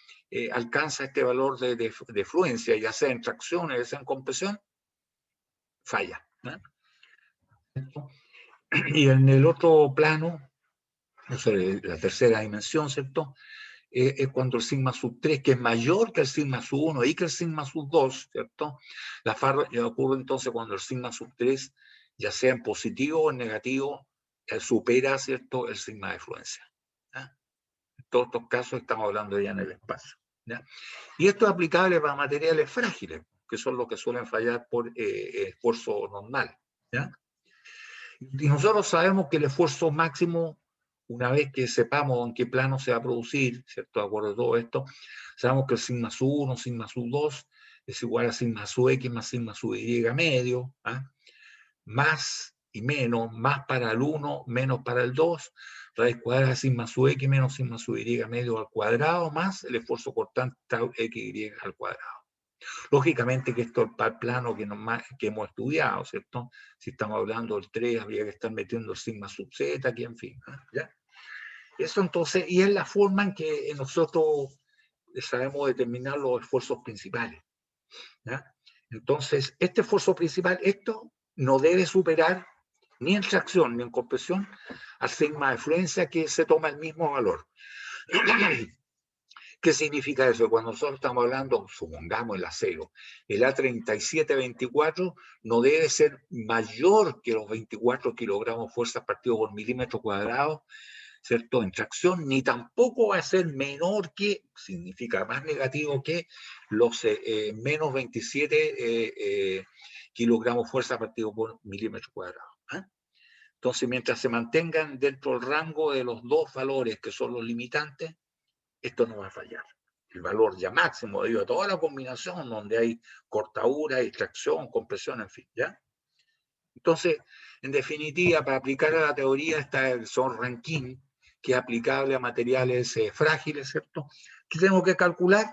alcanza este valor de fluencia, ya sea en tracción, ya sea en compresión, falla, ¿eh? Y en el otro plano, o sea, la tercera dimensión, ¿cierto?, es cuando el sigma sub 3, que es mayor que el sigma sub 1 y que el sigma sub 2, ¿cierto? La falla ocurre entonces cuando el sigma sub 3, ya sea en positivo o en negativo, supera, ¿cierto?, el sigma de fluencia, ¿ya? En todos estos casos estamos hablando ya en el espacio, ¿ya? Y esto es aplicable para materiales frágiles, que son los que suelen fallar por esfuerzo normal, ¿ya? Y nosotros sabemos que el esfuerzo máximo, una vez que sepamos en qué plano se va a producir, ¿cierto?, de acuerdo a todo esto, sabemos que el sigma sub 1, sigma sub 2 es igual a sigma sub x más sigma sub y medio, ¿eh?, más y menos, más para el 1, menos para el 2, raíz cuadrada de sigma sub x menos sigma sub y medio al cuadrado, más el esfuerzo cortante tau xy al cuadrado. Lógicamente que esto es para el plano que hemos estudiado, ¿cierto? Si estamos hablando del 3, habría que estar metiendo el sigma sub z, que en fin, ¿ya? Eso entonces, y es la forma en que nosotros sabemos determinar los esfuerzos principales, ¿ya? Entonces, este esfuerzo principal, esto no debe superar ni en tracción ni en compresión, al sigma de fluencia, que se toma el mismo valor. ¿Qué significa eso? Cuando nosotros estamos hablando, supongamos el acero, el A3724 no debe ser mayor que los 24 kilogramos fuerza partido por milímetro cuadrado, ¿cierto? En tracción, ni tampoco va a ser menor que, significa más negativo que, los menos 27 kilogramos fuerza partido por milímetro cuadrado. ¿Eh? Entonces, mientras se mantengan dentro del rango de los dos valores que son los limitantes, esto no va a fallar. El valor ya máximo debido a toda la combinación donde hay cortadura, extracción, compresión, en fin, ¿ya? Entonces, en definitiva, para aplicar a la teoría está el Son-Rankine, que es aplicable a materiales frágiles, ¿cierto? ¿Qué tenemos que calcular?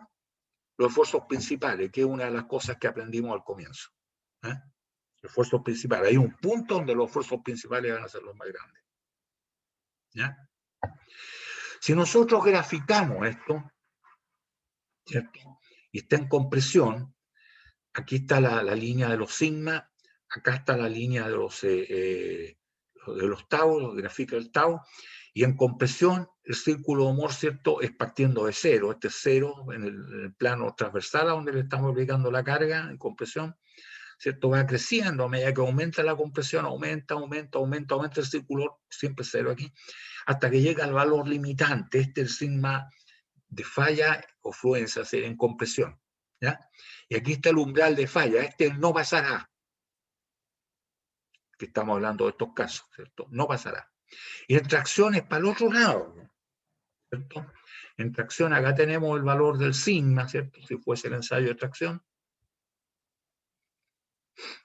Los esfuerzos principales, que es una de las cosas que aprendimos al comienzo. ¿Eh? Los esfuerzos principales. Hay un punto donde los esfuerzos principales van a ser los más grandes. ¿Ya? Si nosotros graficamos esto, ¿cierto? Y está en compresión, aquí está la línea de los sigma, acá está la línea de los tau, grafica el tau, y en compresión el círculo de Mohr, ¿cierto?, es partiendo de cero, este es cero en el plano transversal a donde le estamos aplicando la carga en compresión, ¿cierto?, va creciendo a medida que aumenta la compresión, aumenta el círculo, siempre cero aquí, hasta que llega al valor limitante, este es el sigma de falla o fluencia, en compresión, ¿ya? Y aquí está el umbral de falla, este no pasará, que estamos hablando de estos casos, ¿cierto? No pasará. Y en tracción es para el otro lado, ¿cierto? En tracción acá tenemos el valor del sigma, ¿cierto? Si fuese el ensayo de tracción.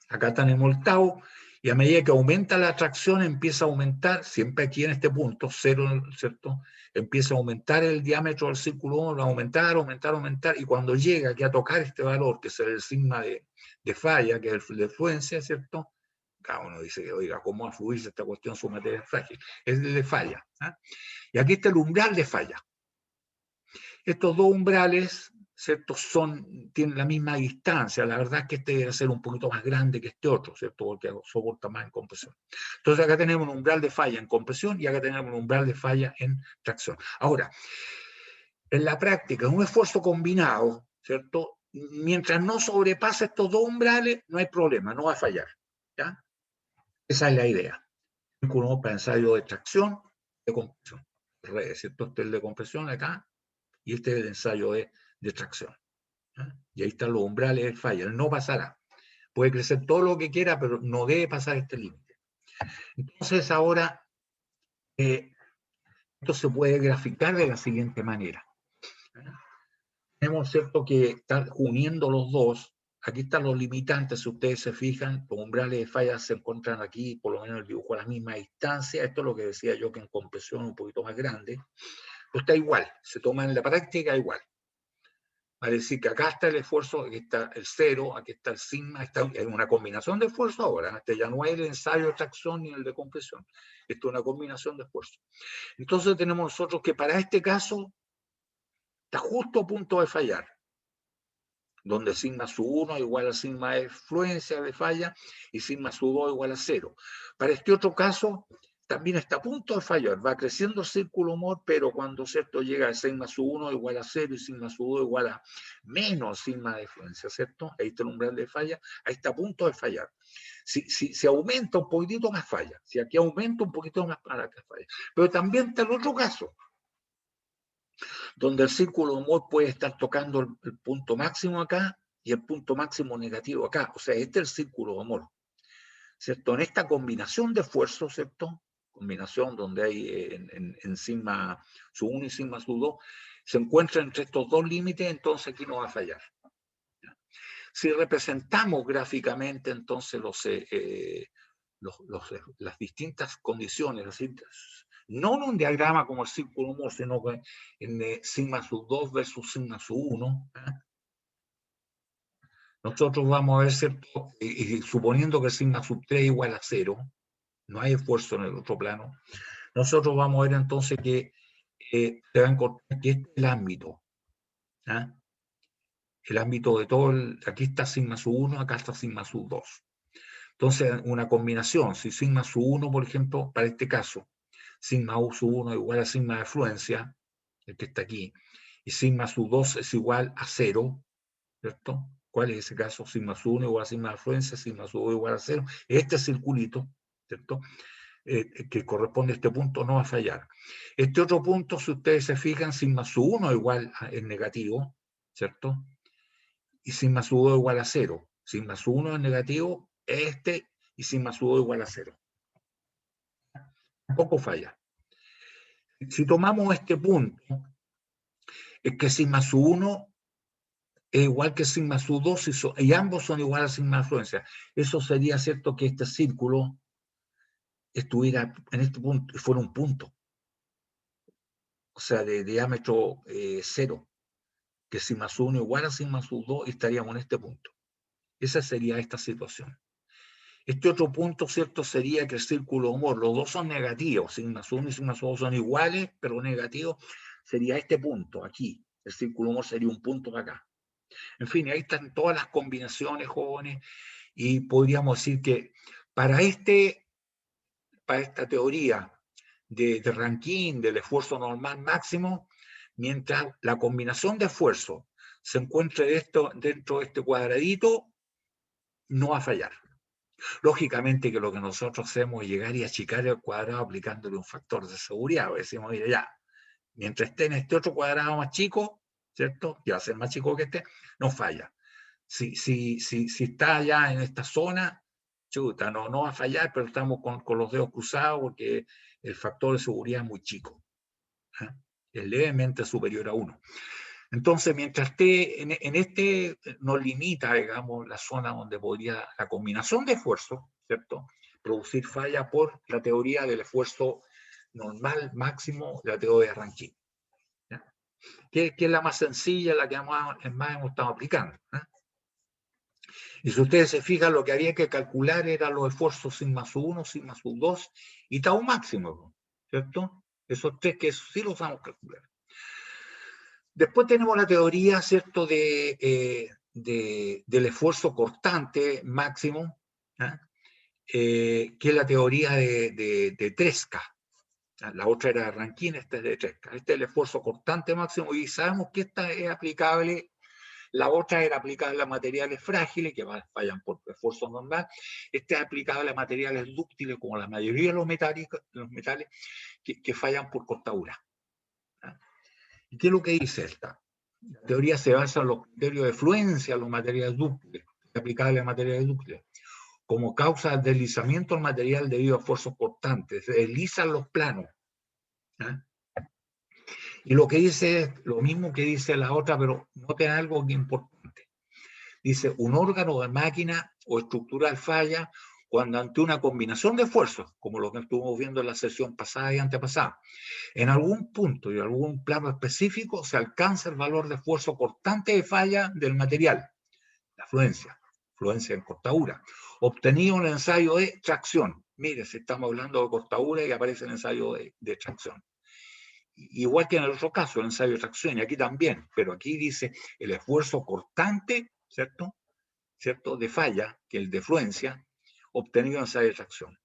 Acá tenemos el tau, y a medida que aumenta la tracción empieza a aumentar, siempre aquí en este punto, cero, ¿cierto? Empieza a aumentar el diámetro del círculo, aumentar, y cuando llega aquí a tocar este valor, que es el sigma de falla, que es el de fluencia, ¿cierto? Cada uno dice que, oiga, ¿cómo va a fluirse esta cuestión? Su materia es frágil. Es el de falla. ¿Eh? Y aquí está el umbral de falla. Estos dos umbrales, ¿cierto?, tienen la misma distancia. La verdad es que este debe ser un poquito más grande que este otro, ¿cierto?, porque soporta más en compresión. Entonces acá tenemos un umbral de falla en compresión y acá tenemos un umbral de falla en tracción. Ahora, en la práctica, en un esfuerzo combinado, ¿cierto?, mientras no sobrepase estos dos umbrales, no hay problema, no va a fallar. ¿Ya? Esa es la idea. Uno para ensayo de tracción, de compresión. ¿Cierto? Este es el de compresión acá, y este es el ensayo de tracción. ¿Eh? Y ahí están los umbrales de falla. No pasará. Puede crecer todo lo que quiera, pero no debe pasar este límite. Entonces ahora, esto se puede graficar de la siguiente manera. Tenemos, ¿cierto?, que estar uniendo los dos. Aquí están los limitantes, si ustedes se fijan, los umbrales de falla se encuentran aquí, por lo menos el dibujo a la misma distancia. Esto es lo que decía yo, que en compresión un poquito más grande. Pero está igual, se toma en la práctica igual. Va a decir que acá está el esfuerzo, aquí está el cero, aquí está el sigma, está en una combinación de esfuerzo ahora. Este ya no es el ensayo de tracción ni el de compresión. Esto es una combinación de esfuerzo. Entonces tenemos nosotros que para este caso está justo a punto de fallar, donde sigma sub 1 igual a sigma de fluencia de falla y sigma sub 2 igual a 0. Para este otro caso, también está a punto de fallar, va creciendo el círculo Mohr, pero cuando, ¿cierto?, llega a sigma sub 1 igual a 0 y sigma sub 2 igual a menos sigma de fluencia, ¿cierto? Ahí está el umbral de falla, ahí está a punto de fallar. Si aumenta un poquitito más falla, si aquí aumenta un poquito más para que falla. Pero también está el otro caso, donde el círculo de Mohr puede estar tocando el punto máximo acá y el punto máximo negativo acá. O sea, este es el círculo de Mohr, ¿cierto? En esta combinación de esfuerzos, ¿cierto? Combinación donde hay en sigma sub 1 y sigma sub 2, se encuentra entre estos dos límites, entonces aquí no va a fallar. Si representamos gráficamente entonces las distintas condiciones, no en un diagrama como el círculo Mohr, sino que en sigma sub 2 versus sigma sub 1, ¿eh? Nosotros vamos a ver, ¿cierto? Y suponiendo que el sigma sub 3 igual a 0, no hay esfuerzo en el otro plano, nosotros vamos a ver entonces que se va a encontrar que este es el ámbito. ¿Eh? El ámbito de todo, aquí está sigma sub 1, acá está sigma sub 2. Entonces, una combinación, si sigma sub 1, por ejemplo, para este caso, sigma u sub 1 igual a sigma de fluencia, el que está aquí, y sigma sub 2 es igual a 0, ¿cierto? ¿Cuál es ese caso? Sigma sub 1 igual a sigma de fluencia, sigma sub 2 igual a 0. Este circulito, ¿cierto? Que corresponde a este punto no va a fallar. Este otro punto, si ustedes se fijan, sigma sub 1 igual es negativo, ¿cierto? Y sigma sub 2 igual a 0. Sigma sub 1 es negativo, este, y sigma sub 2 igual a 0. Tampoco falla. Si tomamos este punto, es que sigma sub 1 es igual que sigma sub 2 y ambos son iguales a sigma de fluencia. Eso sería cierto que este círculo estuviera en este punto y fuera un punto. O sea, de diámetro 0. Que sigma sub 1 igual a sigma sub 2 y estaríamos en este punto. Esa sería esta situación. Este otro punto, ¿cierto? Sería que el círculo de Mohr, los dos son negativos, sigma sub 1 y sigma sub 2 son iguales, pero negativos, sería este punto, aquí. El círculo de Mohr sería un punto acá. En fin, ahí están todas las combinaciones, jóvenes, y podríamos decir que para esta teoría de Rankine, del esfuerzo normal máximo, mientras la combinación de esfuerzo se encuentre dentro de este cuadradito, no va a fallar. Lógicamente que lo que nosotros hacemos es llegar y achicar el cuadrado aplicándole un factor de seguridad. Decimos, mira, ya, mientras esté en este otro cuadrado más chico, ¿cierto? Que va a ser más chico que este, no falla. Si está ya en esta zona, chuta, no va a fallar, pero estamos con los dedos cruzados porque el factor de seguridad es muy chico. ¿Eh? Es levemente superior a 1. Entonces, mientras esté en este, nos limita, digamos, la zona donde podría la combinación de esfuerzos, ¿cierto? Producir falla por la teoría del esfuerzo normal máximo, la teoría de Rankine. Que es la más sencilla, la que más hemos estado aplicando. Y si ustedes se fijan, lo que había que calcular eran los esfuerzos sigma sub 1, sigma sub 2 y tau máximo, ¿cierto? Esos tres que sí los vamos a calcular. Después tenemos la teoría, ¿cierto?, del esfuerzo cortante máximo, que es la teoría de Tresca. La otra era de Rankine, esta es de Tresca. Este es el esfuerzo cortante máximo y sabemos que esta es aplicable. La otra era aplicable a materiales frágiles, que fallan por esfuerzo normal. Esta es aplicable a materiales dúctiles, como la mayoría de los metales que fallan por cortadura. ¿Y qué es lo que dice esta? La teoría se basa en los criterios de fluencia de los materiales dúctiles, aplicables a materiales dúctiles. Como causa del deslizamiento del material debido a esfuerzos cortantes, se deslizan los planos. Y lo que dice es lo mismo que dice la otra, pero noten algo que es importante. Dice, un órgano de máquina o estructural falla cuando ante una combinación de esfuerzos, como lo que estuvimos viendo en la sesión pasada y antepasada, en algún punto y algún plano específico se alcanza el valor de esfuerzo cortante de falla del material, la fluencia en cortadura, obtenido en el ensayo de tracción. Mire, si estamos hablando de cortadura y aparece el ensayo de tracción. Igual que en el otro caso, el ensayo de tracción, y aquí también, pero aquí dice el esfuerzo cortante, ¿cierto? De falla, que el de fluencia, obtenido en ensayo de tracción.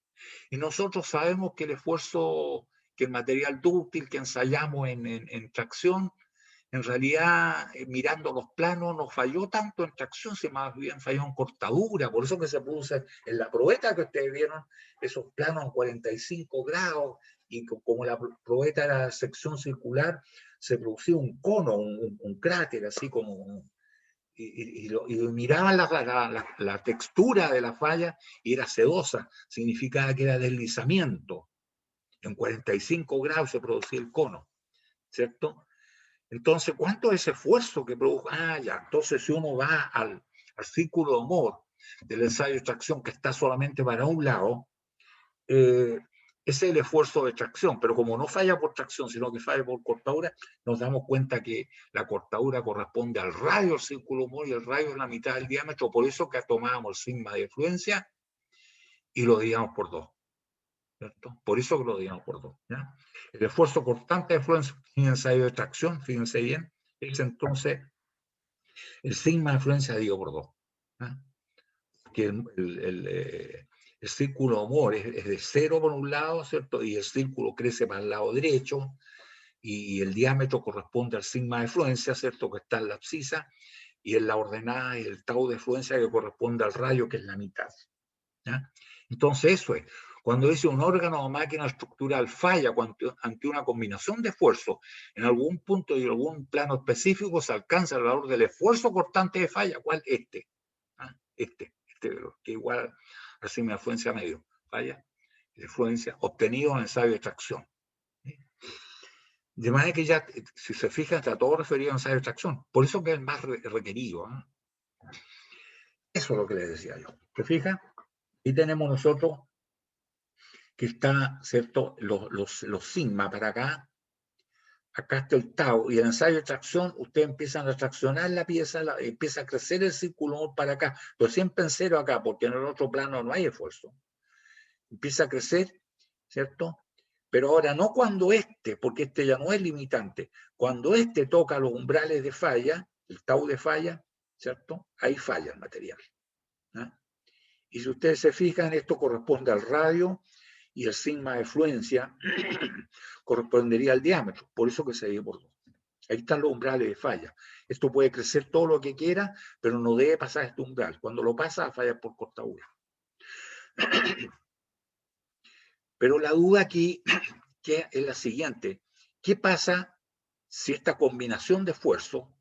Y nosotros sabemos que el esfuerzo, que el material dúctil que ensayamos en tracción, en realidad, mirando los planos, no falló tanto en tracción, sino más bien falló en cortadura. Por eso que se puso en la probeta que ustedes vieron, esos planos en 45 grados, y como la probeta era sección circular, se producía un cono, un cráter, así como... Y miraban la textura de la falla y era sedosa, significaba que era deslizamiento. En 45 grados se producía el cono, ¿cierto? Entonces, ¿cuánto es ese esfuerzo que produjo? Ya, entonces si uno va al círculo de Mohr del ensayo de tracción que está solamente para un lado, ese es el esfuerzo de tracción, pero como no falla por tracción, sino que falla por cortadura, nos damos cuenta que la cortadura corresponde al radio del círculo de Mohr y el radio es la mitad del diámetro, por eso que tomábamos el sigma de fluencia y lo dividíamos por 2. ¿Cierto? Por eso que lo dividimos por 2. ¿Ya? El esfuerzo cortante de fluencia en ensayo de tracción, fíjense bien, es entonces el sigma de fluencia dividido por 2. ¿Ya? porque el círculo de Mohr es de 0 por un lado, ¿cierto? Y el círculo crece para el lado derecho, y el diámetro corresponde al sigma de fluencia, ¿cierto? Que está en la abscisa, y en la ordenada y el tau de fluencia que corresponde al radio, que es la mitad. ¿Ya? Entonces eso es. Cuando dice un órgano o máquina estructural falla ante una combinación de esfuerzos, en algún punto y en algún plano específico se alcanza el valor del esfuerzo cortante de falla. ¿Cuál? Este, que igual al sigma de fluencia medio. Falla de fluencia obtenido en ensayo de extracción. De manera que ya, si se fijan, está todo referido a ensayo de extracción. Por eso que es el más requerido. Eso es lo que les decía yo. ¿Se fijan? Y tenemos nosotros que está, ¿cierto? Los sigma para acá. Acá está el tau. Y el ensayo de extracción, ustedes empiezan a traccionar la pieza, empieza a crecer el círculo para acá. Pero siempre en cero acá, porque en el otro plano no hay esfuerzo. Empieza a crecer, ¿cierto? Pero ahora no cuando porque este ya no es limitante. Cuando toca los umbrales de falla, el tau de falla, ¿cierto? Ahí falla el material. ¿No? Y si ustedes se fijan, esto corresponde al radio y el sigma de fluencia correspondería al diámetro, por eso que se divide por 2. Ahí están los umbrales de falla. Esto puede crecer todo lo que quiera, pero no debe pasar este umbral. Cuando lo pasa, falla por cortadura. Pero la duda aquí que es la siguiente. ¿Qué pasa si esta combinación de esfuerzo,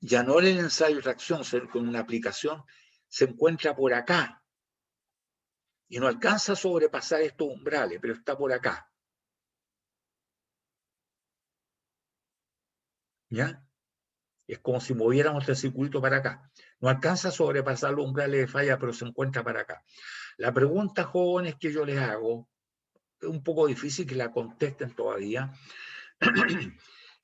ya no en el ensayo de reacción, sino con una aplicación, se encuentra por acá y no alcanza a sobrepasar estos umbrales, pero está por acá? ¿Ya? Es como si moviéramos el circuito para acá. No alcanza a sobrepasar los umbrales de falla, pero se encuentra para acá. La pregunta, jóvenes, que yo les hago, es un poco difícil que la contesten todavía,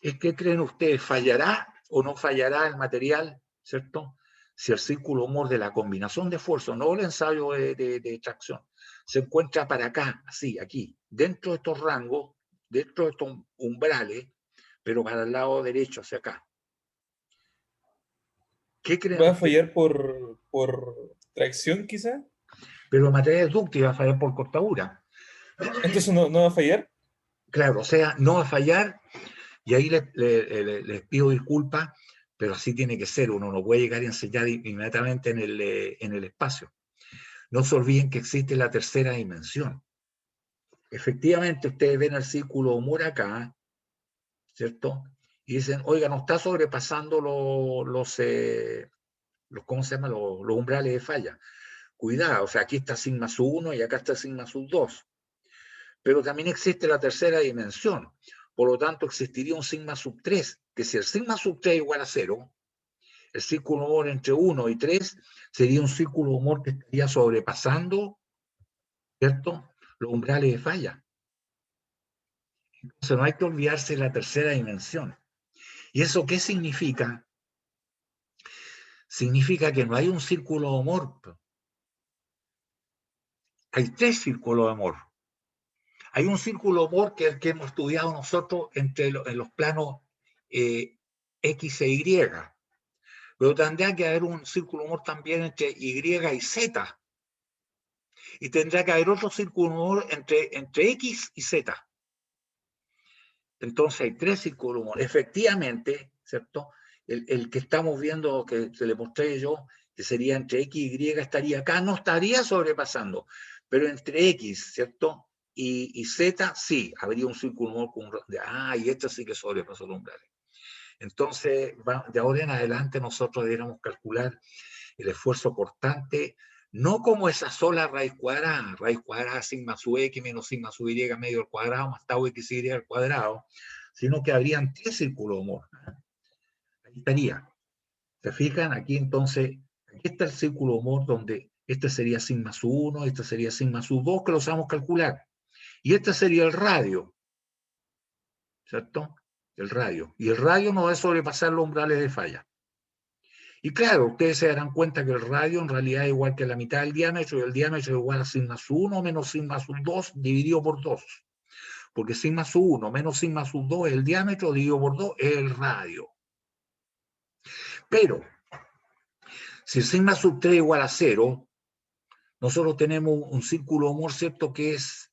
es ¿qué creen ustedes? ¿Fallará o no fallará el material, ¿cierto? Si el círculo Mohr de la combinación de esfuerzos, no el ensayo de extracción, se encuentra para acá, así, aquí, dentro de estos rangos, dentro de estos umbrales, pero para el lado derecho, hacia acá. ¿Qué creen ¿Va a ustedes? fallar por tracción, quizá? Pero el material es dúctil, va a fallar por cortadura. Entonces no va a fallar. Claro, o sea, no va a fallar, y ahí les pido disculpas, pero así tiene que ser. Uno no puede llegar y enseñar inmediatamente en el espacio. No se olviden que existe la tercera dimensión. Efectivamente, ustedes ven el círculo Mohr acá, ¿cierto? Y dicen, oiga, no está sobrepasando ¿cómo se llama? Los umbrales de falla. Cuidado, o sea, aquí está sigma sub 1 y acá está sigma sub 2. Pero también existe la tercera dimensión. Por lo tanto, existiría un sigma sub 3, que si el sigma sub 3 es igual a 0, el círculo Mohr entre 1 y 3 sería un círculo Mohr que estaría sobrepasando, ¿cierto?, los umbrales de falla. Entonces no hay que olvidarse de la tercera dimensión. ¿Y eso qué significa? Significa que no hay un círculo de Mohr. Hay 3 círculos de Mohr. Hay un círculo Mohr que es el que hemos estudiado nosotros en los planos X e Y. Pero tendrá que haber un círculo Mohr también entre Y y Z. Y tendrá que haber otro círculo Mohr entre X y Z. Entonces hay 3 círculos Mohr. Efectivamente, ¿cierto? El que estamos viendo, que se le mostré yo, que sería entre X y Y, estaría acá, no estaría sobrepasando. Pero entre X, ¿cierto?, y Z, sí, habría un círculo Mohr con y este sí que sobrepasó los umbrales. Entonces, de ahora en adelante nosotros deberíamos calcular el esfuerzo cortante, no como esa sola raíz cuadrada sigma sub x menos sigma sub y medio al cuadrado más tau x y al cuadrado, sino que habrían 3 círculos Mohr. Ahí estaría. ¿Se fijan? Aquí entonces, aquí está el círculo Mohr donde este sería sigma sub 1, este sería sigma sub 2, que lo sabemos calcular. Y este sería el radio, ¿cierto? El radio. Y el radio no va a sobrepasar los umbrales de falla. Y claro, ustedes se darán cuenta que el radio en realidad es igual que la mitad del diámetro, y el diámetro es igual a sigma sub 1 menos sigma sub 2 dividido por 2. Porque sigma sub 1 menos sigma sub 2 es el diámetro, dividido por 2 es el radio. Pero, Si el sigma sub 3 igual a 0, nosotros tenemos un círculo de Moore, ¿cierto? Que es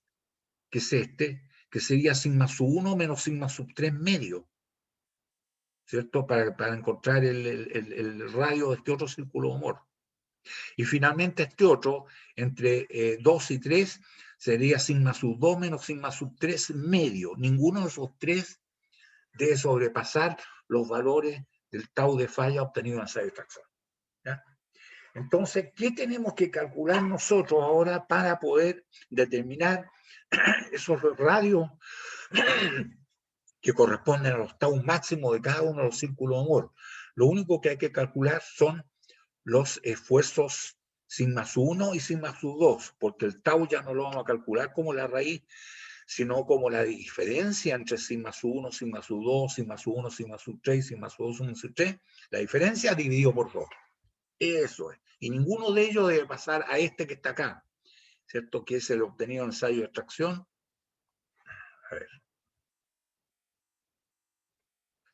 este, que sería sigma sub 1 menos sigma sub 3 medio, ¿cierto? Para encontrar el radio de este otro círculo de Moore. Y finalmente este otro, entre 2 y 3, sería sigma sub 2 menos sigma sub 3 medio. Ninguno de esos tres debe sobrepasar los valores del tau de falla obtenido en el ensayo de extracción. ¿Ya? Entonces, ¿qué tenemos que calcular nosotros ahora para poder determinar esos radios que corresponden a los tau máximos de cada uno de los círculos de Moore? Lo único que hay que calcular son los esfuerzos sigma sub 1 y sigma sub 2, porque el tau ya no lo vamos a calcular como la raíz, sino como la diferencia entre sigma sub 1, sigma sub 2, sigma sub 1, sigma sub 3, sigma sub 2, sigma sub 3, la diferencia dividido por 2. Eso es. Y ninguno de ellos debe pasar a este que está acá, ¿cierto? Que es el obtenido en ensayo de extracción. A ver.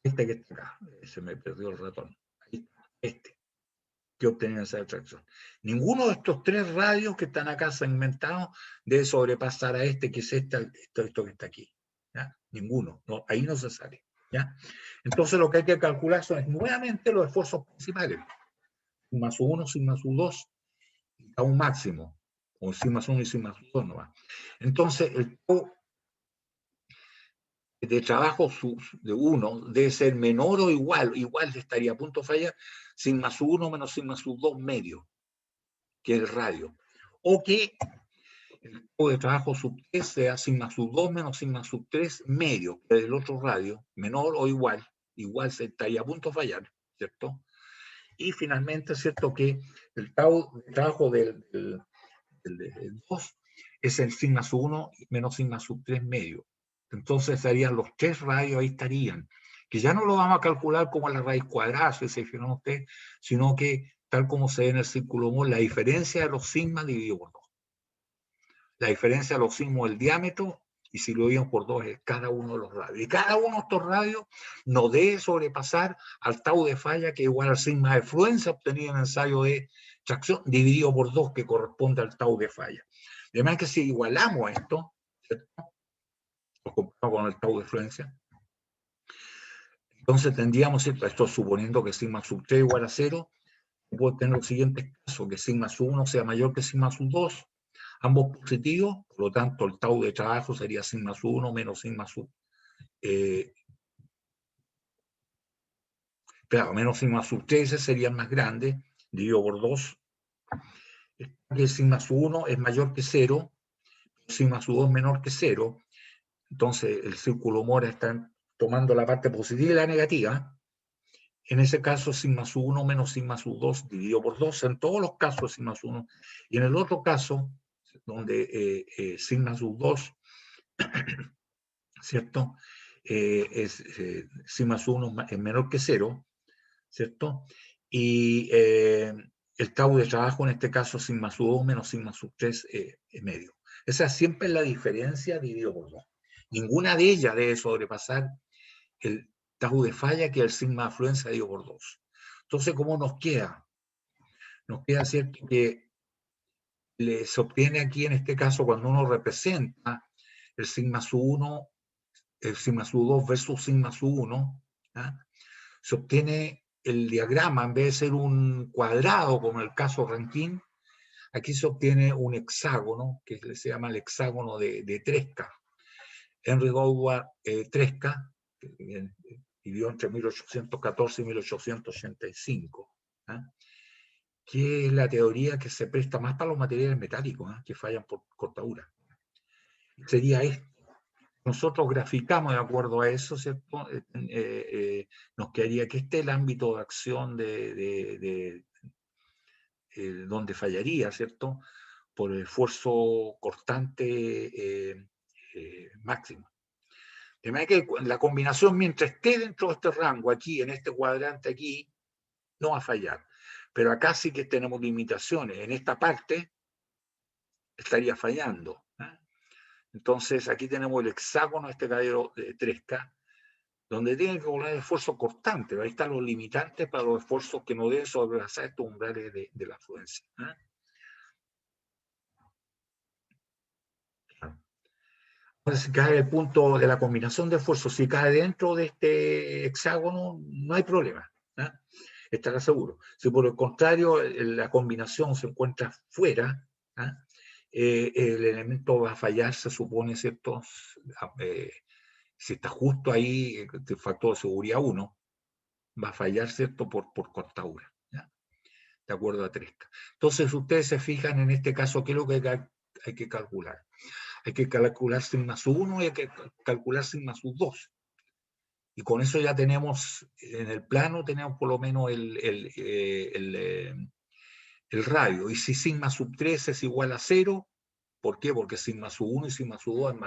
Este que está acá. Se me perdió el ratón. Ahí está. Este. Que obtenido en ensayo de extracción. Ninguno de estos tres radios que están acá segmentados debe sobrepasar a este, que es esto que está aquí. ¿Ya? Ninguno. No, ahí no se sale. ¿Ya? Entonces lo que hay que calcular son nuevamente los esfuerzos principales. Sigma sub 1, sigma sub 2, a un máximo. O sigma sub 1 y sigma sub 2 nomás. Entonces el tau de trabajo de 1 debe ser menor o igual estaría a punto de fallar, sigma sub 1 menos sigma sub 2 medio, que es el radio. O que el tau de trabajo sub 3 sea sigma sub 2 menos sigma sub 3 medio, que es el otro radio, menor o igual se estaría a punto de fallar, ¿cierto? Y finalmente, ¿cierto? Que el tau de trabajo del 2 es el sigma sub 1 menos sigma sub 3 medio. Entonces serían los tres radios, ahí estarían, que ya no lo vamos a calcular como la raíz cuadrada, si se fijan ustedes, sino que tal como se ve en el círculo Moore, la diferencia de los sigmas dividido por 2. La diferencia de los sigmos del diámetro, y si lo dividimos por 2 es cada uno de los radios. Y cada uno de estos radios no debe sobrepasar al tau de falla, que es igual al sigma de fluencia obtenido en el ensayo de tracción, dividido por 2, que corresponde al tau de falla. De manera que si igualamos esto, ¿cierto? Lo comparamos con el tau de fluencia, entonces tendríamos, ¿cierto? Esto suponiendo que sigma sub 3 igual a 0, puedo tener los siguientes casos, que sigma sub 1 sea mayor que sigma sub 2, ambos positivos, por lo tanto el tau de trabajo sería sigma sub 1 menos sigma sub claro, menos sigma sub 3 sería el más grande, dividido por 2. El sigma sub 1 es mayor que 0, sigma sub 2 menor que 0, entonces el círculo Moore está tomando la parte positiva y la negativa. En ese caso, sigma sub 1 menos sigma sub 2 dividido por 2, en todos los casos sigma sub 1. Y en el otro caso, donde sigma sub 2, ¿cierto? Sigma sub 1 es menor que 0, ¿cierto? Y el tau de trabajo, en este caso, sigma sub 2 menos sigma sub 3 es medio. Esa siempre es la diferencia dividido por 2. Ninguna de ellas debe sobrepasar el tau de falla, que es el sigma de afluencia dividido por 2. Entonces, ¿cómo nos queda? Nos queda, ¿cierto?, que se obtiene aquí, en este caso, cuando uno representa el sigma sub 1, el sigma sub 2 versus sigma sub 1, ¿ah? Se obtiene el diagrama, en vez de ser un cuadrado, como en el caso Rankine, aquí se obtiene un hexágono, que se llama el hexágono de Tresca. Henry Howard Tresca, que vivió entre 1814 y 1885, ¿ah? Que es la teoría que se presta más para los materiales metálicos, ¿ah? Que fallan por cortadura. Sería esto. Nosotros graficamos de acuerdo a eso, ¿cierto? Nos quedaría que este es el ámbito de acción donde fallaría, ¿cierto? Por el esfuerzo cortante máximo. De manera que la combinación, mientras esté dentro de este rango, aquí, en este cuadrante aquí, no va a fallar. Pero acá sí que tenemos limitaciones. En esta parte estaría fallando, ¿eh? Entonces, aquí tenemos el hexágono, este caballero de 3K, donde tiene que calcular el esfuerzo cortante. Ahí están los limitantes para los esfuerzos que no deben sobrepasar estos umbrales de la afluencia. Ahora, si cae el punto de la combinación de esfuerzos, si cae dentro de este hexágono, no hay problema. Estará seguro. Si por el contrario la combinación se encuentra fuera, el elemento va a fallar, se supone, ¿cierto? Si está justo ahí, el factor de seguridad 1, va a fallar, ¿cierto? Por cortadura, ¿ya? De acuerdo a Tresca. Entonces, ustedes se fijan en este caso, ¿qué es lo que hay que calcular? Hay que calcular sigma sub 1 y hay que calcular sigma sub 2. Y con eso ya tenemos, en el plano tenemos por lo menos el radio. Y si sigma sub 3 es igual a 0, ¿por qué? Porque sigma sub 1 y sigma sub 2 es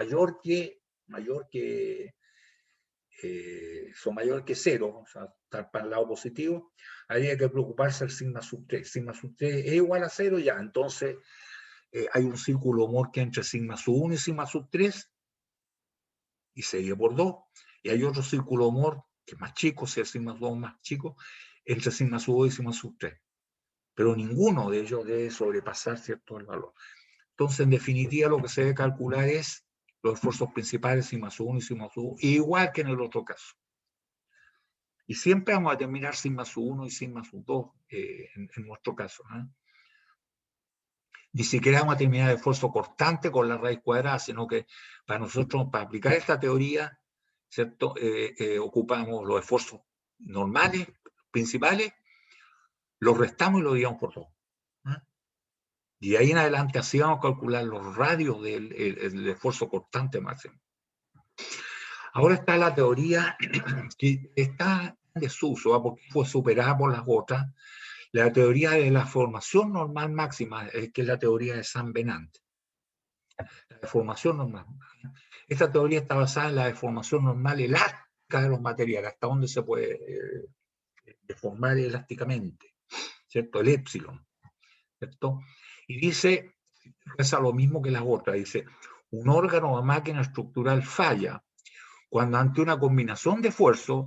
son mayor que 0, o sea, estar para el lado positivo, habría que preocuparse el sigma sub 3. Sigma sub 3 es igual a 0, ya, entonces hay un círculo Mohr entre sigma sub 1 y sigma sub 3, y se divide por 2, y hay otro círculo Mohr que es más chico, si el sigma sub 2 más chico, entre sigma sub 2 y sigma sub 3. Pero ninguno de ellos debe sobrepasar, ¿cierto?, el valor. Entonces, en definitiva, lo que se debe calcular es los esfuerzos principales, sigma sub 1 y sigma sub 2, igual que en el otro caso. Y siempre vamos a terminar sigma sub 1 y sigma sub 2 en nuestro caso. Ni siquiera vamos a terminar el esfuerzo cortante con la raíz cuadrada, sino que para nosotros, para aplicar esta teoría, ¿cierto? Ocupamos los esfuerzos normales, principales, los restamos y los dividimos por 2. Y de ahí en adelante así vamos a calcular los radios del esfuerzo cortante máximo. Ahora está la teoría que está en desuso, porque fue superada por las otras, la teoría de la formación normal máxima, que es la teoría de San Venant. La deformación normal. Esta teoría está basada en la deformación normal elástica de los materiales, hasta donde se puede deformar elásticamente, ¿cierto? El épsilon, ¿cierto? Y dice, es lo mismo que las otras, dice, un órgano o máquina estructural falla cuando ante una combinación de esfuerzos,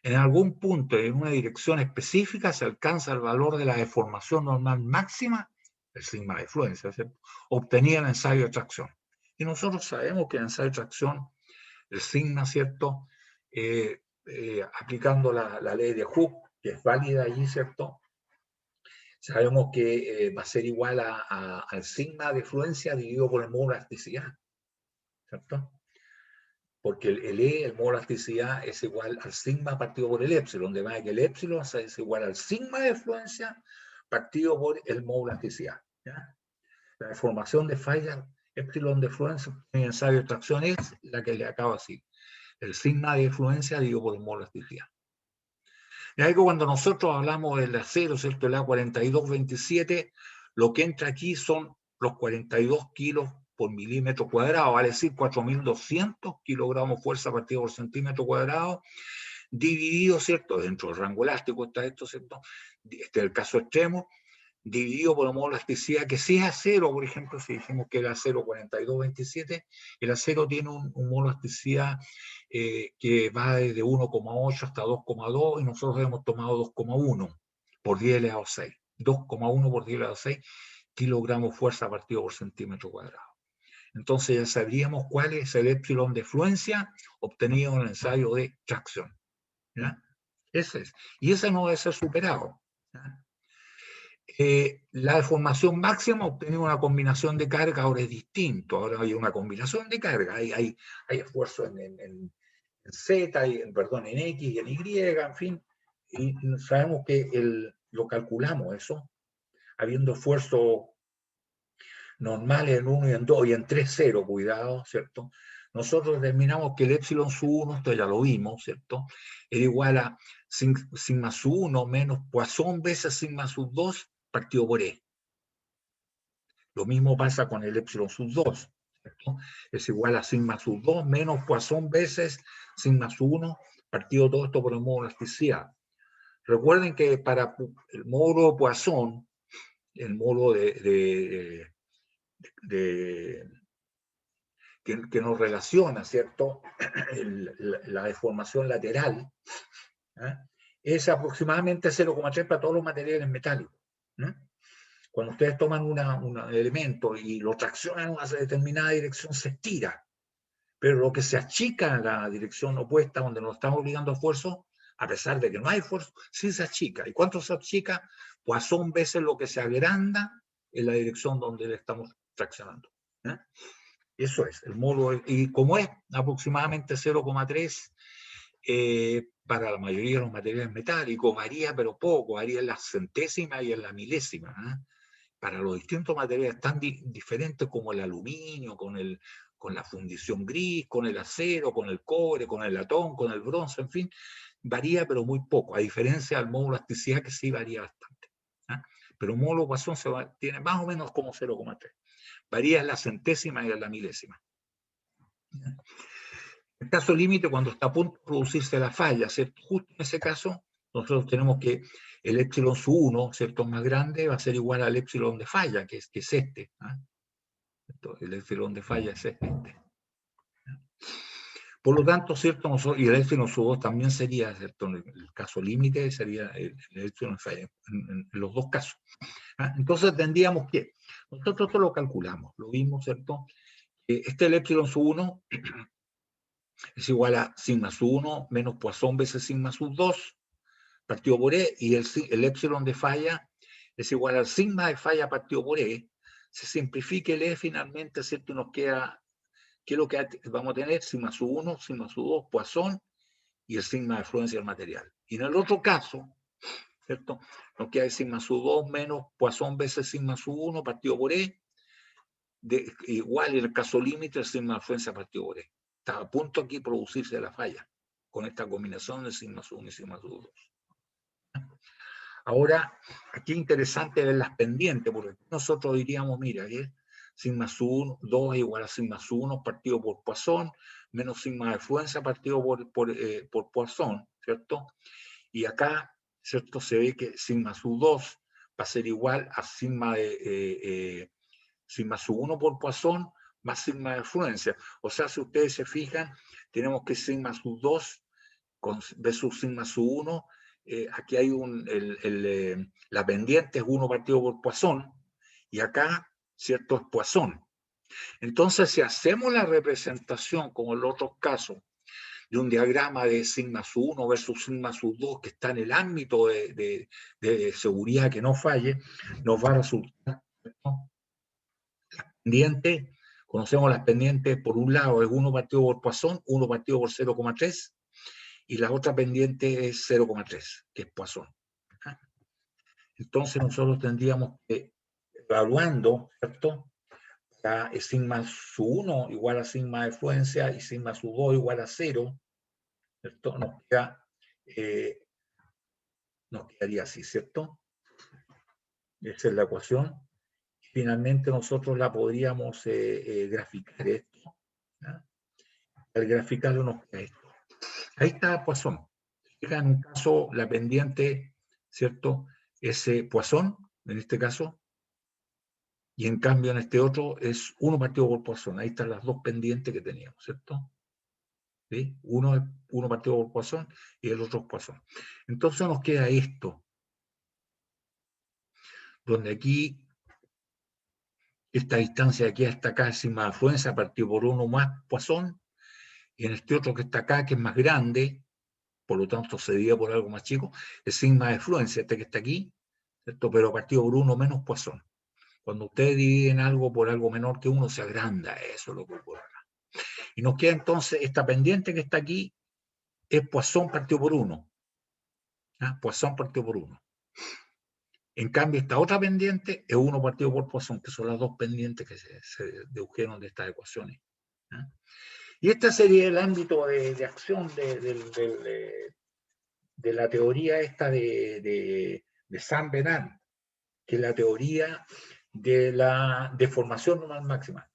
en algún punto, en una dirección específica, se alcanza el valor de la deformación normal máxima, el sigma de fluencia, ¿cierto?, obtenida en el ensayo de tracción. Y nosotros sabemos que en el ensayo de tracción, el sigma, ¿cierto?, aplicando la ley de Hooke, que es válida allí, ¿cierto?, sabemos que va a ser igual al sigma de fluencia dividido por el modo de elasticidad, ¿cierto? Porque el modo de elasticidad es igual al sigma partido por el épsilon, donde va que el épsilon es igual al sigma de fluencia partido por el modo de elasticidad, ¿ya? La deformación de falla épsilon de fluencia en el ensayo de tracción es la que le acabo así, el sigma de fluencia dividido por el modo de elasticidad. Y ahí cuando nosotros hablamos del acero, ¿cierto?, el A4227, lo que entra aquí son los 42 kilos por milímetro cuadrado, vale decir 4.200 kilogramos fuerza partido por centímetro cuadrado, dividido, ¿cierto?, dentro del rango elástico está esto, ¿cierto?, este es el caso extremo, dividido por el modo de elasticidad, que si es acero, por ejemplo, si dijimos que el acero 4227, el acero tiene un modo de elasticidad que va desde 1,8 hasta 2,2, y nosotros hemos tomado 2,1 por 10 elevado a 6. 2,1 por 10 elevado a 6 kilogramos fuerza partido por centímetro cuadrado. Entonces ya sabríamos cuál es el épsilon de fluencia obtenido en el ensayo de tracción, ¿ya? Ese es. Y ese no debe ser superado, ¿ya? La deformación máxima obtenida una combinación de carga, ahora es distinto, ahora hay una combinación de carga, hay esfuerzo en Z, perdón, en X y en Y, en fin, y sabemos que lo calculamos eso, habiendo esfuerzo normales en 1 y en 2 y en 3, 0, cuidado, ¿cierto? Nosotros determinamos que el épsilon sub 1, esto ya lo vimos, ¿cierto?, era igual a sigma sub 1 menos Poisson veces sigma sub 2 partido por E. Lo mismo pasa con el épsilon sub 2, ¿cierto? Es igual a sigma sub 2 menos Poisson veces sigma sub 1 partido todo esto por el módulo de elasticidad. Recuerden que para el módulo de Poisson, el módulo que que nos relaciona, ¿cierto? La deformación lateral, ¿eh? Es aproximadamente 0,3 para todos los materiales metálicos. ¿Eh? Cuando ustedes toman un elemento y lo traccionan en una determinada dirección, se estira. Pero lo que se achica en la dirección opuesta, donde nos estamos obligando a esfuerzo, a pesar de que no hay esfuerzo, sí se achica. ¿Y cuánto se achica? Pues son veces lo que se agranda en la dirección donde le estamos traccionando. ¿Eh? Eso es, el módulo. Y como es aproximadamente 0,3, para la mayoría de los materiales metálicos, varía pero poco, varía en la centésima y en la milésima. ¿Eh? Para los distintos materiales tan diferentes como el aluminio, con la fundición gris, con el acero, con el cobre, con el latón, con el bronce, en fin, varía pero muy poco, a diferencia del módulo elasticidad que sí varía bastante. ¿Eh? Pero el módulo Poisson tiene más o menos como 0,3. Varía en la centésima y en la milésima. El caso límite, cuando está a punto de producirse la falla, ¿cierto? Justo en ese caso, nosotros tenemos que el epsilon sub 1, ¿cierto? Más grande va a ser igual al epsilon de falla, que es este. ¿Eh? El epsilon de falla es este. Por lo tanto, ¿cierto? Y el epsilon sub 2 también sería, ¿cierto? En el caso límite sería el epsilon de falla, en los dos casos. ¿Ah? Entonces tendríamos que, nosotros esto lo calculamos, lo vimos, ¿cierto? Este el epsilon sub 1 es igual a sigma sub 1 menos Poisson veces sigma sub 2 partido por E, y el epsilon de falla es igual al sigma de falla partido por E. Se simplifica el E finalmente, ¿cierto? Nos queda, ¿qué es lo que vamos a tener? Sigma sub 1, sigma sub 2, Poisson, y el sigma de fluencia del material. Y en el otro caso, ¿cierto? Nos queda el sigma sub 2 menos Poisson veces sigma sub 1 partido por E, igual en el caso límite el sigma de fluencia partido por E. Está a punto aquí de producirse la falla con esta combinación de sigma sub 1 y sigma sub 2. Ahora, aquí es interesante ver las pendientes, porque nosotros diríamos, mira, sigma sub 2 es igual a sigma sub 1 partido por Poisson, menos sigma de fluencia partido por Poisson, ¿cierto? Y acá, ¿cierto? Se ve que sigma sub 2 va a ser igual a sigma sub 1 por Poisson más sigma de fluencia. O sea, si ustedes se fijan, tenemos que sigma sub 2 versus sigma sub 1, aquí hay la pendiente es 1 partido por Poisson, y acá, ¿cierto? Es Poisson. Entonces, si hacemos la representación, como en los otros casos, de un diagrama de sigma sub 1 versus sigma sub 2, que está en el ámbito de seguridad que no falle, nos va a resultar, ¿no? Las pendientes, conocemos las pendientes, por un lado es 1 partido por Poisson, 1 partido por 0,3, y la otra pendiente es 0,3, que es Poisson. Entonces nosotros tendríamos que, evaluando, ¿cierto? Sigma sub 1 igual a sigma de fluencia y sigma sub 2 igual a 0, ¿cierto? Nos quedaría así, ¿cierto? Esa es la ecuación. Finalmente nosotros la podríamos graficar esto. ¿Ya? Al graficarlo nos queda esto. Ahí está Poisson. En un caso, la pendiente, ¿cierto? Es Poisson, en este caso, y en cambio en este otro es 1 partido por Poisson. Ahí están las dos pendientes que teníamos, ¿cierto? ¿Sí? Uno partido por Poisson y el otro es Poisson. Entonces nos queda esto, donde aquí, esta distancia de aquí hasta acá es sigma de fluencia partido por 1 más Poisson, y en este otro que está acá, que es más grande, por lo tanto se divide por algo más chico, es sigma de fluencia, este que está aquí, ¿cierto? Pero partido por 1 menos Poisson. Cuando ustedes dividen algo por algo menor que 1, se agranda, eso es lo que ocurre. Y nos queda entonces esta pendiente que está aquí, es Poisson partido por 1. ¿Ah? Poisson partido por 1. En cambio, esta otra pendiente es 1 partido por Poisson, que son las dos pendientes que se dedujeron de estas ecuaciones. ¿Ah? Y este sería el ámbito de acción de la teoría esta de Saint-Venant, que es la teoría de la deformación normal máxima.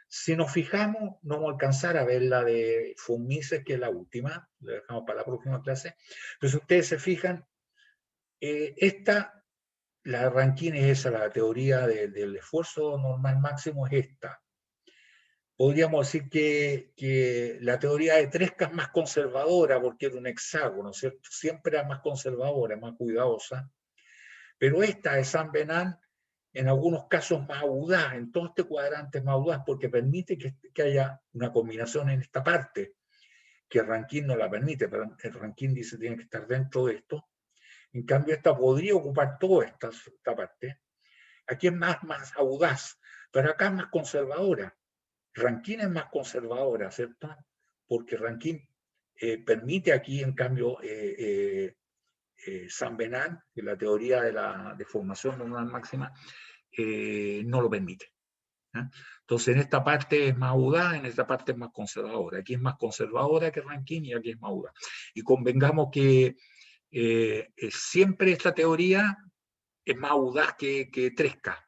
Si nos fijamos, no vamos a alcanzar a ver la de von Mises, que es la última, la dejamos para la próxima clase, pero si ustedes se fijan, la Rankine es esa, la teoría del esfuerzo normal máximo es esta. podríamos decir que la teoría de Tresca es más conservadora porque era un hexágono, ¿cierto? Siempre era más conservadora, más cuidadosa. Pero esta de San Benán, en algunos casos más audaz, en todo este cuadrante es más audaz porque permite que haya una combinación en esta parte, que Rankín no la permite, pero el Rankín dice que tiene que estar dentro de esto. En cambio, esta podría ocupar toda esta parte. Aquí es más audaz, pero acá es más conservadora. Rankín es más conservadora, ¿cierto? Porque Rankín permite aquí, en cambio, San Benán, que la teoría de la deformación normal máxima, no lo permite. ¿eh? Entonces, en esta parte es más audaz, en esta parte es más conservadora. Aquí es más conservadora que Rankín y aquí es más audaz. Y convengamos que siempre esta teoría es más audaz que Tresca,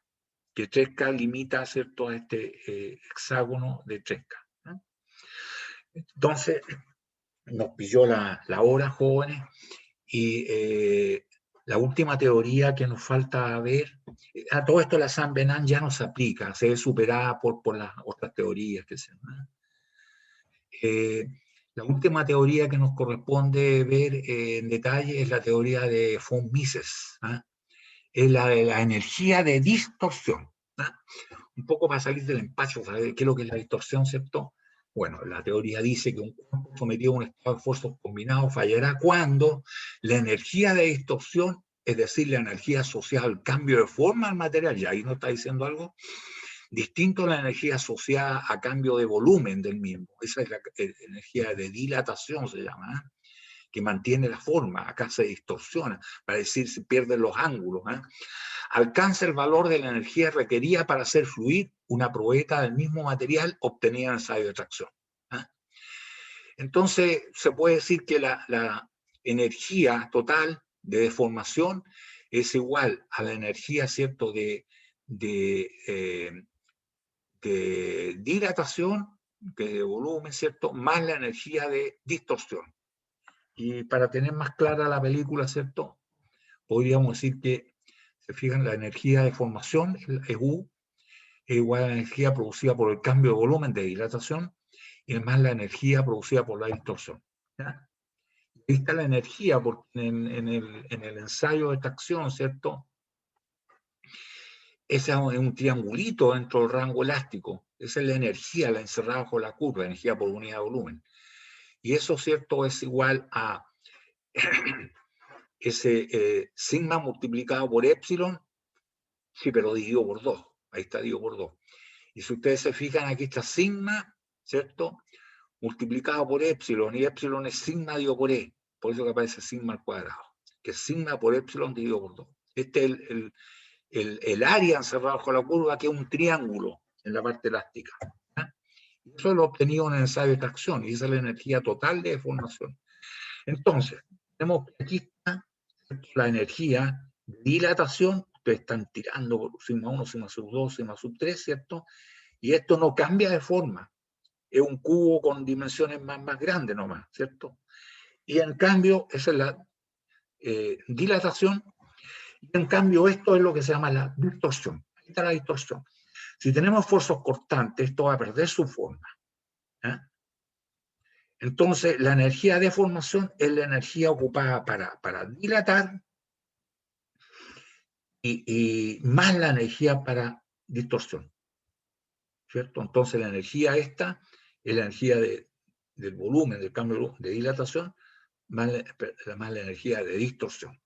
que Tresca limita, ¿cierto?, a este hexágono de Tresca. ¿no? Entonces, nos pilló la hora, jóvenes, y la última teoría que nos falta ver, a todo esto la San Benán ya no se aplica, se ve superada por las otras teorías que se dan. La última teoría que nos corresponde ver en detalle es la teoría de von Mises, ¿eh? Es la de la energía de distorsión. ¿eh? Un poco para salir del empacho, ¿sabes qué es lo que es la distorsión, cierto? Bueno, la teoría dice que un cuerpo sometido a un estado de esfuerzos combinados fallará cuando la energía de distorsión, es decir, la energía asociada al cambio de forma al material, y ahí no está diciendo algo, distinto a la energía asociada a cambio de volumen del mismo. Esa es la energía de dilatación, se llama, ¿eh? Que mantiene la forma, acá se distorsiona, para decir se pierden los ángulos. ¿eh? Alcanza el valor de la energía requerida para hacer fluir una probeta del mismo material obtenida en el ensayo de tracción. ¿eh? Entonces, se puede decir que la energía total de deformación es igual a la energía, ¿cierto?, de dilatación, de volumen, ¿cierto?, más la energía de distorsión. Y para tener más clara la película, ¿cierto?, podríamos decir que, se fijan, la energía de formación, es U, es igual a la energía producida por el cambio de volumen de dilatación, y además la energía producida por la distorsión. ¿ya? Ahí está la energía, porque en el ensayo de tracción, ¿cierto?, ese es un triangulito dentro del rango elástico. Esa es la energía, la encerrada bajo la curva, energía por unidad de volumen. Y eso, ¿cierto?, es igual a ese sigma multiplicado por epsilon, sí, pero dividido por 2. Ahí está dividido por 2. Y si ustedes se fijan, aquí está sigma, ¿cierto?, multiplicado por epsilon, y epsilon es sigma dividido por e. Por eso que aparece sigma al cuadrado, que es sigma por epsilon dividido por 2. Este es el área encerrada bajo la curva, que es un triángulo en la parte elástica. ¿eh? Eso lo obtenido en el ensayo de tracción, y esa es la energía total de deformación. Entonces, tenemos que aquí está la energía de dilatación, ustedes están tirando por sigma 1, sigma sub 2, sigma sub 3, ¿cierto? Y esto no cambia de forma, es un cubo con dimensiones más grandes nomás, ¿cierto? Y en cambio, esa es la dilatación, y en cambio esto es lo que se llama la distorsión. Ahí está la distorsión. Si tenemos esfuerzos cortantes, esto va a perder su forma. ¿eh? Entonces, la energía de formación es la energía ocupada para dilatar y más la energía para distorsión. ¿Cierto? Entonces, la energía esta es la energía del volumen, del cambio de dilatación, más la energía de distorsión.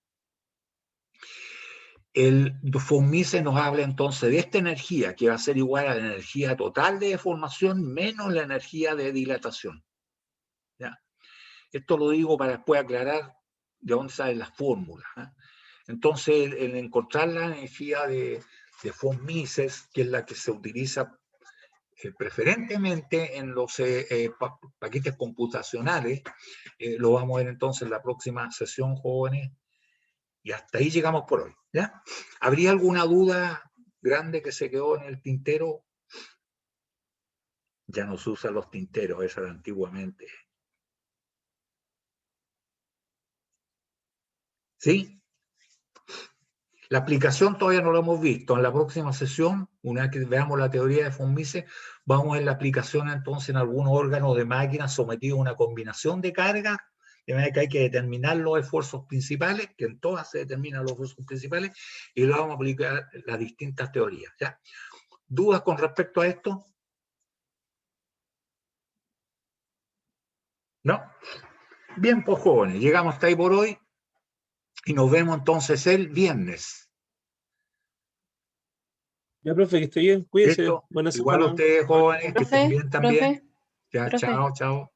El von Mises nos habla entonces de esta energía que va a ser igual a la energía total de deformación menos la energía de dilatación. ¿ya? Esto lo digo para después aclarar de dónde salen las fórmulas. ¿eh? Entonces, el encontrar la energía de von Mises, que es la que se utiliza preferentemente en los paquetes computacionales, lo vamos a ver entonces en la próxima sesión, jóvenes. Y hasta ahí llegamos por hoy. ¿ya? ¿Habría alguna duda grande que se quedó en el tintero? Ya no se usan los tinteros, eso era antiguamente. ¿Sí? La aplicación todavía no la hemos visto. En la próxima sesión, una vez que veamos la teoría de von Mises, vamos a ver la aplicación entonces en algunos órganos de máquinas sometidos a una combinación de cargas, de manera que hay que determinar los esfuerzos principales, que en todas se determinan los esfuerzos principales, y lo vamos a aplicar las distintas teorías. ¿Ya? ¿Dudas con respecto a esto? ¿No? Bien, pues jóvenes, llegamos hasta ahí por hoy y nos vemos entonces el viernes. Ya, profe, que esté bien, cuídese. ¿Listo? Buena Igual a semana. ustedes jóvenes, que estén Profe, bien también. profe, Ya, profe. chao, chao.